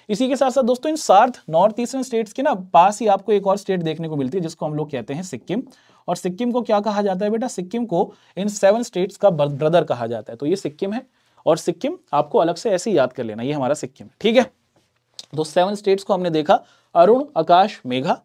इसी के साथ साथ दोस्तों इन 7 नॉर्थ ईस्टर्न स्टेट्स के ना पास ही आपको एक और स्टेट देखने को मिलती है जिसको हम लोग कहते हैं सिक्किम। और सिक्किम को क्या कहा जाता है बेटा, सिक्किम को इन 7 स्टेट्स का ब्रदर कहा जाता है। तो ये सिक्किम है और सिक्किम आपको अलग से ऐसे याद कर लेना, ये हमारा सिक्किम है, ठीक है। तो 7 स्टेट्स को हमने देखा, अरुण, आकाश, मेघा।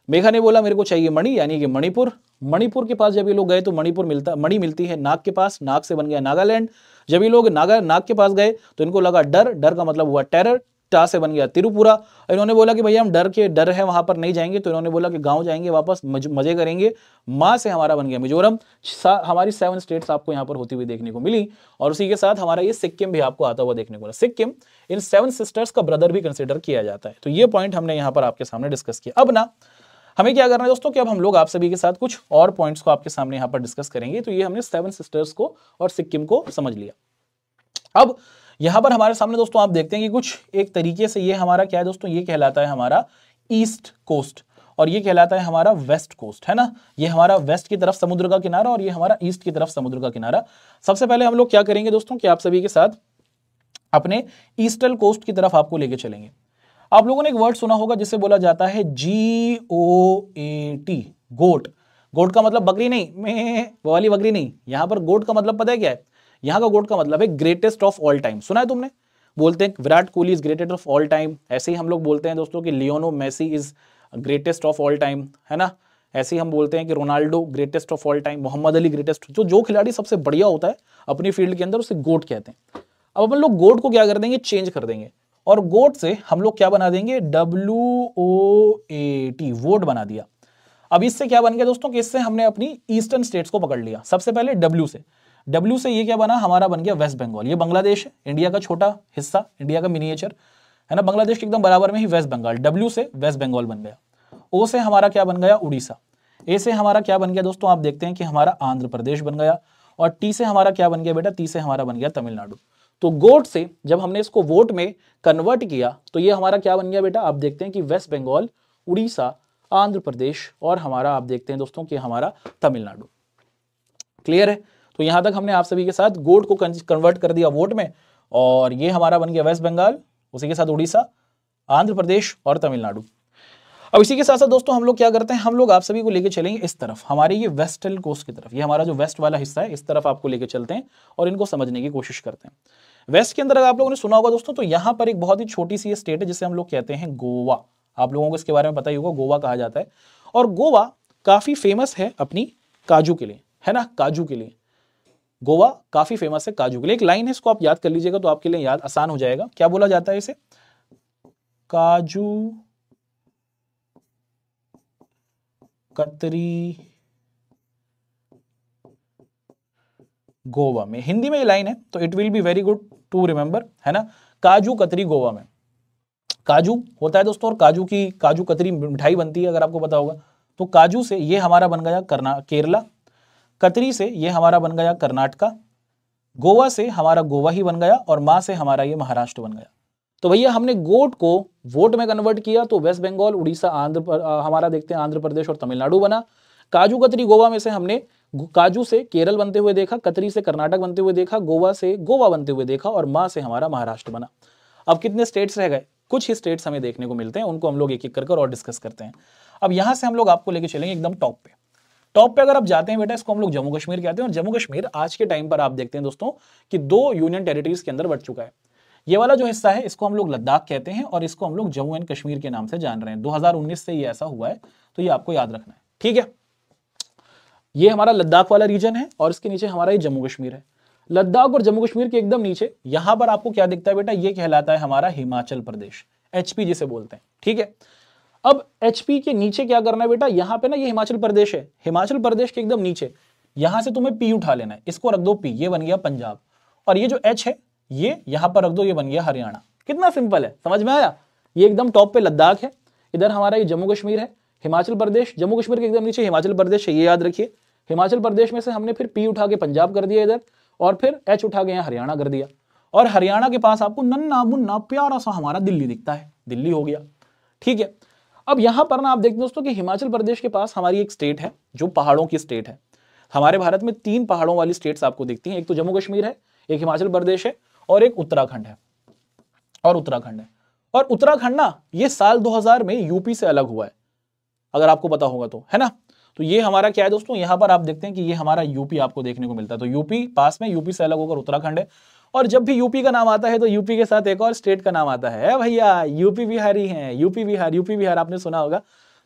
मेघा ने बोला मेरे को चाहिए मणि, यानी कि मणिपुर। मणिपुर के पास जब ये लोग गए तो मणि मिलती है नाग के पास, नाग से बन गया नागालैंड। जब ये लोग नाग के पास गए तो इनको लगा डर, डर का मतलब हुआ टेरर, टा से बन गया त्रिपुरा। इन्होंने बोला कि भैया हम डर है वहां पर नहीं जाएंगे। तो इन्होंने बोला कि गांव जाएंगे, वापस मजे करेंगे। माँ से हमारा बन गया मिजोरम। हमारी 7 स्टेट्स आपको यहाँ पर होती हुई देखने को मिली। और उसी के साथ हमारा ये सिक्किम भी आपको आता हुआ देखने को मिला। सिक्किम इन 7 सिस्टर्स का ब्रदर भी कंसिडर किया जाता है। तो ये पॉइंट हमने यहाँ पर आपके सामने डिस्कस किया। अब ना हमें क्या करना है दोस्तों कि अब हम लोग आप सभी के साथ कुछ और पॉइंट्स को आपके सामने यहाँ पर डिस्कस करेंगे। तो ये हमने 7 सिस्टर्स को और सिक्किम को समझ लिया। अब यहां पर हमारे सामने दोस्तों आप देखते हैं कि कुछ एक तरीके से ये हमारा क्या है दोस्तों, ये कहलाता है हमारा ईस्ट कोस्ट और ये कहलाता है हमारा वेस्ट कोस्ट, है ना। ये हमारा वेस्ट की तरफ समुद्र का किनारा और ये हमारा ईस्ट की तरफ समुद्र का किनारा। सबसे पहले हम लोग क्या करेंगे दोस्तों कि आप सभी के साथ अपने ईस्टर्न कोस्ट की तरफ आपको लेके चलेंगे। आप लोगों ने एक वर्ड सुना होगा जिसे बोला जाता है GOAT, गोट। गोट का मतलब बकरी नहीं, मैं वो वाली बकरी नहीं। यहां पर गोट का मतलब पता है क्या है, यहां का गोट का मतलब है ग्रेटेस्ट ऑफ ऑल टाइम। सुना है तुमने, बोलते हैं Virat Kohli is greatest of all time. ऐसे ही हम लोग बोलते हैं दोस्तों कि Lionel Messi is greatest of all time, है ना। ऐसे ही हम बोलते हैं कि Ronaldo greatest of all time, Muhammad Ali greatest. जो खिलाड़ी सबसे बढ़िया होता है अपनी फील्ड के अंदर उसे गोट कहते हैं। अब अपन लोग गोट को क्या कर देंगे, चेंज कर देंगे और गोट से हम लोग क्या बना देंगे, WOAT, वोट बना दिया। अब इससे क्या बन गया दोस्तों कि इससे हमने अपनी ईस्टर्न स्टेट्स को पकड़ लिया। सबसे पहले डब्ल्यू से ये क्या बना, हमारा बन गया वेस्ट बंगाल। ये बांग्लादेश है, इंडिया का छोटा हिस्सा, इंडिया का मिनिएचर, है ना। बांग्लादेश के एकदम बराबर में ही वेस्ट बंगाल। डब्ल्यू से वेस्ट बंगाल बन गया। ओ से हमारा क्या बन गया, उड़ीसा। ए से हमारा क्या बन गया दोस्तों, आप देखते हैं कि हमारा आंध्र प्रदेश बन गया। और टी से हमारा क्या बन गया बेटा, टी से हमारा बन गया तमिलनाडु। तो गोट से जब हमने इसको वोट में कन्वर्ट किया तो ये हमारा क्या बन गया बेटा, आप देखते हैं कि वेस्ट बंगाल, उड़ीसा, आंध्र प्रदेश और हमारा आप देखते हैं दोस्तों कि हमारा तमिलनाडु। क्लियर है। तो यहां तक हमने आप सभी के साथ गोट को कन्वर्ट कर दिया वोट में और ये हमारा बन गया वेस्ट बंगाल, उसी के साथ उड़ीसा, आंध्र प्रदेश और तमिलनाडु। अब इसी के साथ साथ दोस्तों हम लोग क्या करते हैं, हम लोग आप सभी को लेके चलेंगे इस तरफ, हमारे ये वेस्टर्न कोस्ट की तरफ। ये हमारा जो वेस्ट वाला हिस्सा है इस तरफ आपको लेके चलते हैं और इनको समझने की कोशिश करते हैं। वेस्ट के अंदर अगर आप लोगों ने सुना होगा दोस्तों तो यहाँ पर एक बहुत ही छोटी सी स्टेट है जिसे हम लोग कहते हैं गोवा। आप लोगों को इसके बारे में पता ही होगा, गोवा कहा जाता है। और गोवा काफी फेमस है अपनी काजू के लिए, है ना, काजू के लिए। गोवा काफी फेमस है काजू के लिए। एक लाइन है, इसको आप याद कर लीजिएगा तो आपके लिए याद आसान हो जाएगा। क्या बोला जाता है इसे, काजू कतरी गोवा में। हिंदी में ये लाइन है तो it will be very good to remember, है ना। काजू कतरी गोवा में। काजू होता है दोस्तों और काजू कतरी मिठाई बनती है अगर आपको पता होगा। तो काजू से ये हमारा बन गया केरला, कतरी से ये हमारा बन गया कर्नाटका, गोवा से हमारा गोवा ही बन गया और मां से हमारा ये महाराष्ट्र बन गया। तो भैया हमने गोट को वोट में कन्वर्ट किया तो वेस्ट बंगाल, उड़ीसा, हमारा देखते हैं आंध्र प्रदेश और तमिलनाडु बना। काजू कतरी गोवा में से हमने काजू से केरल बनते हुए देखा, कतरी से कर्नाटक बनते हुए देखा, गोवा से गोवा बनते हुए देखा और मां से हमारा महाराष्ट्र बना। अब कितने स्टेट्स रह गए, कुछ ही स्टेट्स हमें देखने को मिलते हैं, उनको हम लोग एक एक कर और डिस्कस करते हैं। अब यहां से हम लोग आपको लेके चलेंगे एकदम टॉप पे। टॉप पे अगर आप जाते हैं बेटा, इसको हम लोग जम्मू कश्मीर कहते हैं। और जम्मू कश्मीर आज के टाइम पर आप देखते हैं दोस्तों कि 2 यूनियन टेरिटरीज के अंदर बट चुका है। ये वाला जो हिस्सा है इसको हम लोग लद्दाख कहते हैं और इसको हम लोग जम्मू एंड कश्मीर के नाम से जान रहे हैं। 2019 से ये ऐसा हुआ है, तो ये आपको याद रखना है, ठीक है। ये हमारा लद्दाख वाला रीजन है और इसके नीचे हमारा ये जम्मू कश्मीर है। लद्दाख और जम्मू कश्मीर के एकदम नीचे यहां पर आपको क्या दिखता है बेटा, ये कहलाता है हमारा हिमाचल प्रदेश, एचपी जिसे बोलते हैं, ठीक है। अब एचपी के नीचे क्या करना है बेटा, यहां पे ना ये हिमाचल प्रदेश है, हिमाचल प्रदेश के एकदम नीचे यहां से तुम्हें पी उठा लेना है, इसको रख दो पी, ये बन गया पंजाब। और ये जो एच है ये यहां पर रख दो, ये बन गया हरियाणा। कितना सिंपल है, समझ में आया। ये एकदम टॉप पे लद्दाख है, इधर हमारा ये जम्मू कश्मीर है, हिमाचल प्रदेश, जम्मू कश्मीर के एकदम नीचे हिमाचल प्रदेश है, ये याद रखिए। हिमाचल प्रदेश में से हमने फिर पी उठा के पंजाब कर दिया इधर, और फिर एच उठा के यहाँ हरियाणा कर दिया। और हरियाणा के पास आपको नन्ना मुन्ना प्यारा सा हमारा दिल्ली दिखता है, दिल्ली हो गया, ठीक है। अब यहां पर ना आप देखते हैं दोस्तों कि हिमाचल प्रदेश के पास हमारी एक स्टेट है जो पहाड़ों की स्टेट है। हमारे भारत में 3 पहाड़ों वाली स्टेट्स आपको दिखती हैं, एक तो जम्मू कश्मीर है, एक हिमाचल प्रदेश है और एक उत्तराखंड है। और उत्तराखंड ना ये साल 2000 में यूपी से अलग हुआ है, अगर आपको पता होगा तो, है ना। तो ये हमारा क्या है दोस्तों, यहां पर आप देखते हैं कि ये हमारा यूपी आपको देखने को मिलता है। तो यूपी पास में, यूपी से अलग होकर उत्तराखंड है। और जब भी यूपी का नाम आता है तो यूपी के साथ एक और स्टेट का नाम आता है भैया, यूपी बिहार ही है, यूपी बिहार आपने सुना होगा।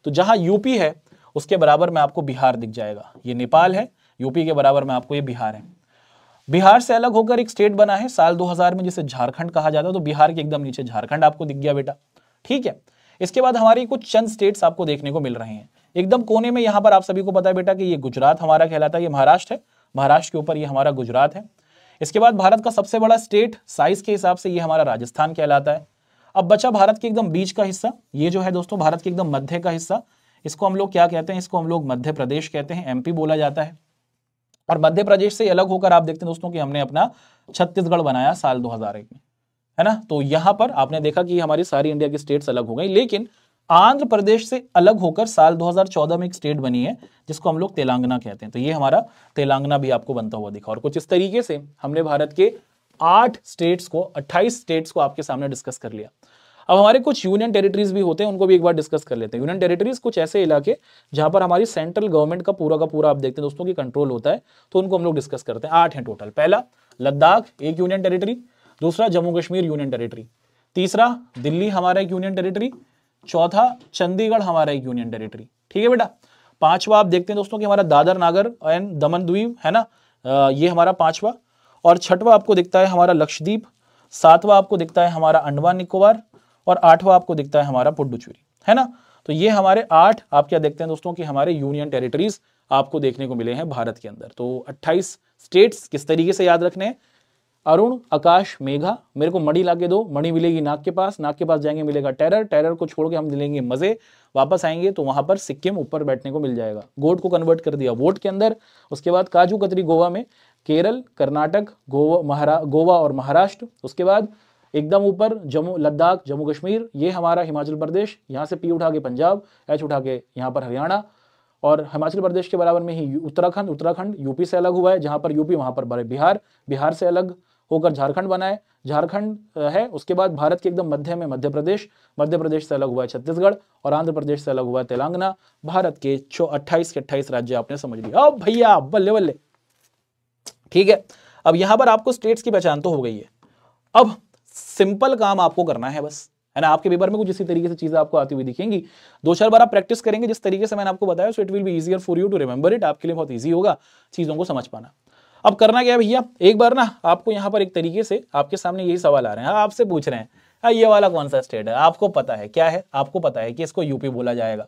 तो जहां यूपी है उसके बराबर में आपको बिहार दिख जाएगा, ये नेपाल है, यूपी के बराबर में आपको ये बिहार है। बिहार से अलग होकर एक स्टेट बना है साल 2000 में जिसे झारखंड कहा जाता है। तो बिहार के एकदम नीचे झारखंड आपको दिख गया बेटा, ठीक है। इसके बाद हमारी कुछ चंद स्टेट्स आपको देखने को मिल रहे हैं। एकदम कोने में यहां पर आप सभी को पता है बेटा कि ये गुजरात हमारा कहलाता है, ये महाराष्ट्र है, महाराष्ट्र के ऊपर ये हमारा गुजरात है। इसके बाद भारत का सबसे बड़ा स्टेट साइज के हिसाब से ये हमारा राजस्थान कहलाता है। अब बचा भारत के एकदम बीच का हिस्सा, ये जो है दोस्तों भारत के एकदम मध्य का हिस्सा, इसको हम लोग क्या कहते हैं, इसको हम लोग मध्य प्रदेश कहते हैं, एमपी बोला जाता है। और मध्य प्रदेश से अलग होकर आप देखते हैं दोस्तों कि हमने अपना छत्तीसगढ़ बनाया साल 2001 में, है ना। तो यहां पर आपने देखा कि हमारी सारी इंडिया की स्टेट्स अलग हो गई, लेकिन आंध्र प्रदेश से अलग होकर साल 2014 में एक स्टेट बनी है जिसको हम लोग तेलंगाना कहते हैं। तो ये हमारा तेलंगाना भी आपको बनता हुआ दिखा। और कुछ इस तरीके से हमने भारत के 28 स्टेट्स को आपके सामने डिस्कस कर लिया। अब हमारे कुछ यूनियन टेरिटरीज भी होते हैं, उनको भी एक बार डिस्कस कर लेते हैं। यूनियन टेरिटरीज कुछ ऐसे इलाके जहां पर हमारी सेंट्रल गवर्नमेंट का पूरा आप देखते हैं दोस्तों की कंट्रोल होता है, तो उनको हम लोग डिस्कस करते हैं। 8 हैं टोटल। पहला लद्दाख एक यूनियन टेरिटरी, दूसरा जम्मू कश्मीर यूनियन टेरिटरी, तीसरा दिल्ली हमारा एक यूनियन टेरिटरी, चौथा चंडीगढ़ हमारा एक यूनियन टेरिटरी, ठीक है बेटा। पांचवा आप देखते हैं दोस्तों कि हमारा दादर नागर एंड दमन द्वीप है ना, ये हमारा पांचवा। और छठवा आपको दिखता है हमारा लक्षद्वीप, सातवां आपको दिखता है हमारा अंडमान निकोबार, और आठवां आपको दिखता है हमारा पुडुचेरी, है ना। तो ये हमारे 8 आप क्या देखते हैं दोस्तों कि हमारे यूनियन टेरिटरीज आपको देखने को मिले हैं भारत के अंदर। तो 28 स्टेट्स किस तरीके से याद रखने हैं, अरुण, आकाश, मेघा, मेरे को मणि लाके दो, मणि मिलेगी नाक के पास जाएंगे मिलेगा टेरर, टेरर को छोड़ के हम लेंगे मजे, वापस आएंगे तो वहां पर सिक्किम ऊपर बैठने को मिल जाएगा। गोट को कन्वर्ट कर दिया वोट के अंदर। उसके बाद काजू कतरी गोवा में, केरल, कर्नाटक, गोवा और महाराष्ट्र। उसके बाद एकदम ऊपर लद्दाख, जम्मू कश्मीर, ये हमारा हिमाचल प्रदेश, यहाँ से पी उठा के पंजाब, एच उठा के यहाँ पर हरियाणा, और हिमाचल प्रदेश के बराबर में ही उत्तराखंड यूपी से अलग हुआ है, जहां पर यूपी वहां पर बिहार से अलग होकर झारखंड बना है, झारखंड है। उसके बाद भारत के एकदम मध्य में मध्य प्रदेश से अलग हुआ है छत्तीसगढ़, और आंध्र प्रदेश से अलग हुआ है तेलंगाना। भारत के 28 के 28 राज्य आपने समझ लिया। अब भैया बल्ले बल्ले, ठीक है। अब यहां पर आपको स्टेट्स की पहचान तो हो गई है। अब सिंपल काम आपको करना है बस, है ना। आपके पेपर में कुछ इसी तरीके से चीजें आपको आती हुई दिखेंगी। 2-4 बार आप प्रैक्टिस करेंगे जिस तरीके से मैंने आपको बताया, so it will be easier for you to remember it. आपके लिए बहुत इजी होगा चीजों को समझ पाना। अब करना क्या है भैया, एक बार ना आपको यहाँ पर एक तरीके से आपके सामने यही सवाल आ रहे हैं, आपसे पूछ रहे हैं ये वाला कौन सा स्टेट है, आपको पता है क्या है, आपको पता है कि इसको यूपी बोला जाएगा।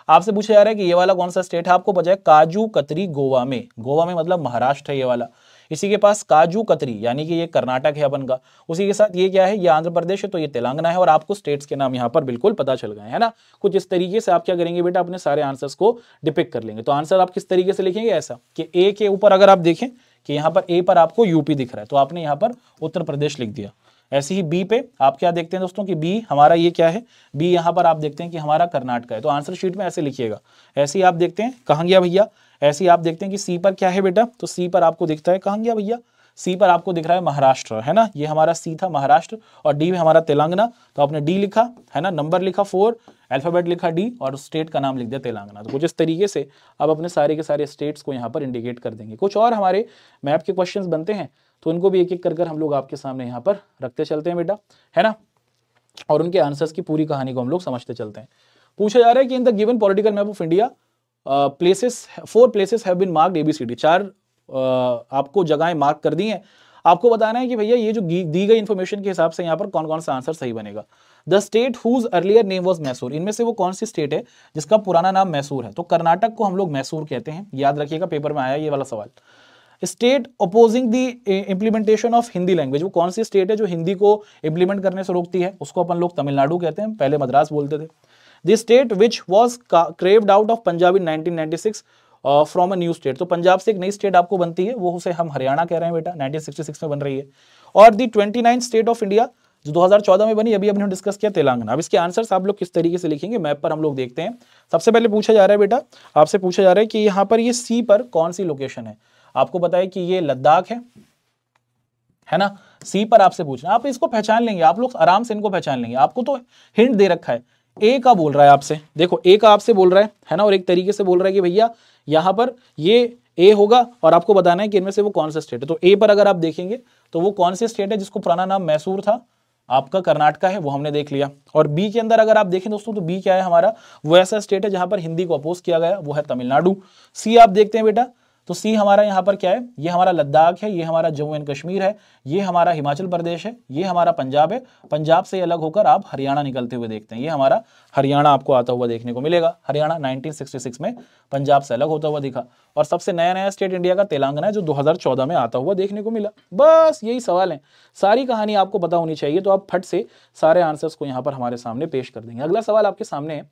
आपसे पूछा जा रहा है कि ये वाला कौन सा स्टेट है, आपको पता है काजू कतरी गोवा में मतलब महाराष्ट्र है ये वाला। इसी के पास काजू कतरी यानी कि ये कर्नाटक है अपन का, उसी के साथ ये क्या है, ये आंध्र प्रदेश है, तो ये तेलंगाना है। और आपको स्टेट्स के नाम यहाँ पर बिल्कुल पता चल गए, है ना। कुछ इस तरीके से आप क्या करेंगे बेटा, अपने सारे आंसर्स को डिपिक्ट कर लेंगे। तो आंसर आप किस तरीके से लिखेंगे, ऐसा कि ए के ऊपर अगर आप देखें कि यहाँ पर ए पर आपको यूपी दिख रहा है, तो आपने यहाँ पर उत्तर प्रदेश लिख दिया। ऐसे ही बी पे आप क्या देखते हैं दोस्तों कि बी हमारा ये क्या है, बी यहाँ पर आप देखते हैं कि हमारा कर्नाटक है, तो आंसर शीट में ऐसे लिखिएगा। ऐसे ही आप देखते हैं, कहाँ गया भैया, ऐसे ही आप देखते हैं कि सी पर क्या है बेटा, तो सी पर आपको दिखता है, कहाँ गया भैया, सी पर आपको दिख रहा है महाराष्ट्र, है ना, ये हमारा सी था महाराष्ट्र, और डी में हमारा तेलंगाना, तो आपने डी लिखा, है ना, नंबर लिखा 4, अल्फाबेट लिखा डी, और स्टेट का नाम लिख दिया तेलंगाना। तो कुछ इस तरीके से आप अपने सारे के सारे स्टेट्स को यहाँ पर इंडिकेट कर देंगे। कुछ और हमारे मैप के क्वेश्चंस बनते हैं तो उनको भी एक एक कर हम लोग आपके सामने यहाँ पर रखते चलते हैं बेटा, है ना, और उनके आंसर्स की पूरी कहानी को हम लोग समझते चलते हैं। पूछा जा रहा है कि in the given political map of India places 4 places have been marked ABCD, 4 आपको जगहें मार्क कर दी हैं। आपको बताना है कि भैया ये जो दी गई इंफॉर्मेशन के हिसाब से यहाँ पर कौन कौन सा आंसर सही बनेगा। The state whose earlier name was Mysore, इनमें से वो कौन सी स्टेट है जिसका पुराना नाम मैसूर है? तो कर्नाटक को हम लोग मैसूर कहते हैं, याद रखिएगा, पेपर में आया ये वाला सवाल। State opposing the implementation of Hindi language, वो कौन सी स्टेट है जो हिंदी को इंप्लीमेंट करने से रोकती है? उसको अपन लोग तमिलनाडु कहते हैं, पहले मद्रास बोलते थे। The state which was craved out of Punjab in 1996 from a new state, तो पंजाब से एक नई स्टेट आपको बनती है, वो उसे हम हरियाणा कह रहे हैं बेटा, 1966 में बन रही है। और दी 29 स्टेट ऑफ इंडिया जो 2014 में बनी, अभी हमने डिस्कस किया तेलंगाना। अब इसके आंसर्स आप लोग किस तरीके से लिखेंगे मैप पर हम लोग देखते हैं। सबसे पहले पूछा जा रहा है बेटा, आपसे पूछा जा रहा है कि यहाँ पर ये सी पर कौन सी लोकेशन है? आपको पता है कि ये लद्दाख है ना, सी पर आपसे पूछना, आप इसको पहचान लेंगे, आप लोग आराम से इनको पहचान लेंगे। आपको तो हिंट दे रखा है, ए का बोल रहा है आपसे, देखो ए का आपसे बोल रहा है ना, और एक तरीके से बोल रहा है कि भैया यहां पर ये ए होगा और आपको बताना है कि इनमें से वो कौन सा स्टेट है। तो ए पर अगर आप देखेंगे तो वो कौन सी स्टेट है जिसको पुराना नाम मैसूर था, आपका कर्नाटका है, वो हमने देख लिया। और बी के अंदर अगर आप देखें दोस्तों तो बी क्या है हमारा, वो ऐसा स्टेट है जहां पर हिंदी को अपोज किया गया, वो है तमिलनाडु। सी आप देखते हैं बेटा, तो सी हमारा यहाँ पर क्या है, ये हमारा लद्दाख है, ये हमारा जम्मू एंड कश्मीर है, ये हमारा हिमाचल प्रदेश है, ये हमारा पंजाब है। पंजाब से अलग होकर आप हरियाणा निकलते हुए देखते हैं, ये हमारा हरियाणा आपको आता हुआ देखने को मिलेगा। हरियाणा 1966 में पंजाब से अलग होता हुआ दिखा। और सबसे नया नया स्टेट इंडिया का तेलंगाना है, जो 2014 में आता हुआ देखने को मिला। बस यही सवाल है, सारी कहानी आपको पता होनी चाहिए, तो आप फट से सारे आंसर्स को यहाँ पर हमारे सामने पेश कर देंगे। अगला सवाल आपके सामने है,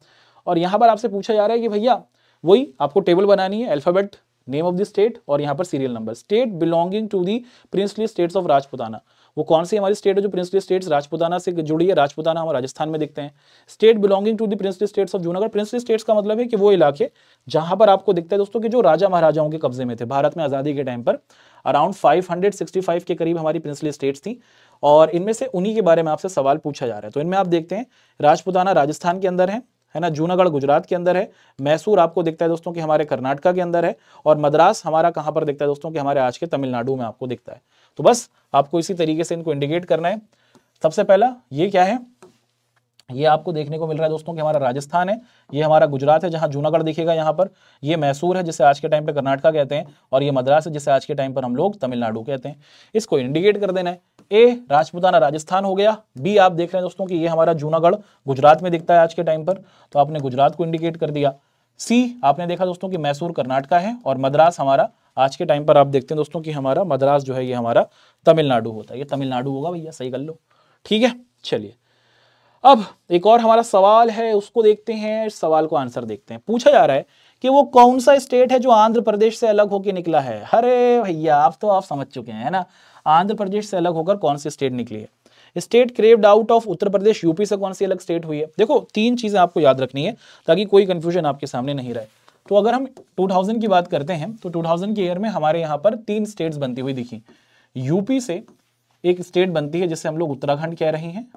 और यहाँ पर आपसे पूछा जा रहा है कि भैया वही आपको टेबल बनानी है, alphabet, name of the state और यहाँ पर serial number. State belonging to the princely states of Rajputana, वो कौन सी हमारी स्टेट है जो प्रिंसली स्टेट्स राजपुताना से जुड़ी है? राजपुताना हमारे राजस्थान में दिखते हैं। State belonging to the princely states of Junagadh, princely states का मतलब है कि वो इलाके जहां पर आपको दिखता है दोस्तों कि जो राजा महाराजाओं के कब्जे में थे भारत में आजादी के टाइम पर, अराउंड 565 के करीब हमारी प्रिंसली स्टेट्स थी, और इनमें से उन्हीं के बारे में आपसे सवाल पूछा जा रहा है। तो इनमें आप देखते हैं राजपुताना राजस्थान के अंदर है ना, जूनागढ़ गुजरात के अंदर है, मैसूर आपको दिखता है दोस्तों कि हमारे कर्नाटका के अंदर है, और मद्रास हमारा कहां पर दिखता है दोस्तों कि हमारे आज के तमिलनाडु में आपको दिखता है। तो बस आपको इसी तरीके से इनको इंडिकेट करना है। सबसे पहला ये क्या है, ये आपको देखने को मिल रहा है दोस्तों कि हमारा राजस्थान है, ये हमारा गुजरात है जहां जूनागढ़ दिखेगा यहाँ पर, ये मैसूर है जिसे आज के टाइम पे कर्नाटका कहते हैं, और ये मद्रास है जिसे आज के टाइम पर हम लोग तमिलनाडु कहते हैं। इसको इंडिकेट कर देना है। ए राजपुताना राजस्थान हो गया, बी आप देख रहे हैं दोस्तों कि ये हमारा जूनागढ़ गुजरात में दिखता है आज के टाइम पर, तो आपने गुजरात को इंडिकेट कर दिया। सी आपने देखा दोस्तों कि मैसूर कर्नाटका है, और मद्रास हमारा आज के टाइम पर आप देखते हैं दोस्तों कि हमारा मद्रास जो है ये हमारा तमिलनाडु होता है, ये तमिलनाडु होगा भैया, सही कर लो, ठीक है। चलिए अब एक और हमारा सवाल है, उसको देखते हैं, इस सवाल को आंसर देखते हैं। पूछा जा रहा है कि वो कौन सा स्टेट है जो आंध्र प्रदेश से अलग होकर निकला है। अरे भैया आप तो आप समझ चुके हैं, है ना, आंध्र प्रदेश से अलग होकर कौन सी स्टेट निकली है। State craved out of Uttar Pradesh, UP से कौन सी अलग स्टेट हुई है। देखो 3 चीजें आपको याद रखनी है ताकि कोई कंफ्यूजन आपके सामने नहीं रहे। तो अगर हम 2000 की बात करते हैं तो 2000 के ईयर में हमारे यहाँ पर 3 स्टेट्स बनती हुई दिखी। यूपी से एक स्टेट बनती है जिसे हम लोग उत्तराखंड कह रहे हैं,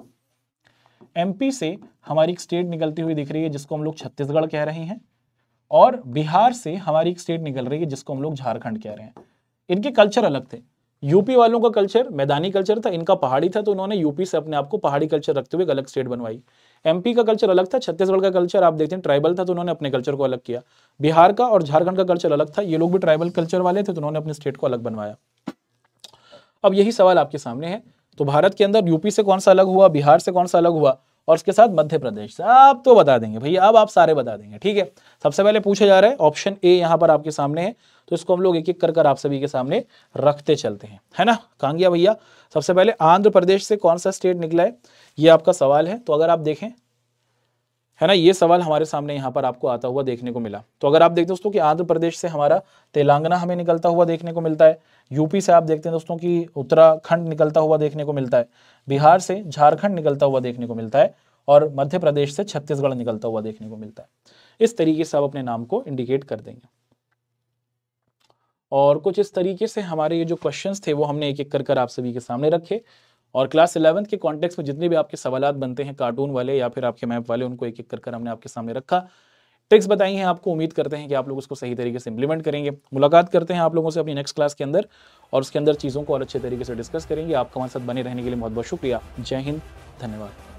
एमपी से हमारी एक स्टेट निकलती हुई दिख रही है जिसको हम लोग छत्तीसगढ़ कह रहे हैं, और बिहार से हमारी एक स्टेट निकल रही है जिसको हम लोग झारखंड कह रहे हैं। इनके कल्चर अलग थे, यूपी वालों का कल्चर मैदानी कल्चर था, इनका पहाड़ी था, तो उन्होंने यूपी से अपने आप को पहाड़ी कल्चर रखते हुए एक अलग स्टेट बनवाई। एमपी का कल्चर अलग था, छत्तीसगढ़ का कल्चर आप देखते हैं ट्राइबल था, तो उन्होंने अपने कल्चर को अलग किया। बिहार का और झारखंड का कल्चर अलग था, ये लोग भी ट्राइबल कल्चर वाले थे, तो उन्होंने अपने स्टेट को अलग बनवाया। अब यही सवाल आपके सामने है, तो भारत के अंदर यूपी से कौन सा अलग हुआ, बिहार से कौन सा अलग हुआ, और उसके साथ मध्य प्रदेश से। आप तो बता देंगे भैया, अब आप सारे बता देंगे, ठीक है। सबसे पहले पूछा जा रहा है ऑप्शन ए यहाँ पर आपके सामने है, तो इसको हम लोग एक एक कर आप सभी के सामने रखते चलते हैं, है ना। कहाँ गया भैया, सबसे पहले आंध्र प्रदेश से कौन सा स्टेट निकला है, ये आपका सवाल है। तो अगर आप देखें, है ना, ये सवाल हमारे सामने यहाँ पर आपको आता हुआ देखने को मिला। तो अगर आप देखते दोस्तों कि आंध्र प्रदेश से हमारा तेलंगाना हमें निकलता हुआ देखने को मिलता है, यूपी से आप देखते हैं दोस्तों कि उत्तराखंड निकलता हुआ देखने को मिलता है, बिहार से झारखंड निकलता हुआ देखने को मिलता है, और मध्य प्रदेश से छत्तीसगढ़ निकलता हुआ देखने को मिलता है। इस तरीके से आप अपने नाम को इंडिकेट कर देंगे। और कुछ इस तरीके से हमारे ये जो क्वेश्चंस थे वो हमने एक एक कर आप सभी के सामने रखे, और क्लास 11th के कॉन्टेक्स्ट में जितने भी आपके सवालात बनते हैं कार्टून वाले या फिर आपके मैप वाले, उनको एक एक कर हमने आपके सामने रखा, ट्रिक्स बताई हैं आपको। उम्मीद करते हैं कि आप लोग उसको सही तरीके से इंप्लीमेंट करेंगे। मुलाकात करते हैं आप लोगों से अपनी नेक्स्ट क्लास के अंदर, और उसके अंदर चीज़ों को और अच्छे तरीके से डिस्कस करेंगे। आपका हमारे साथ बने रहने के लिए बहुत बहुत शुक्रिया। जय हिंद, धन्यवाद।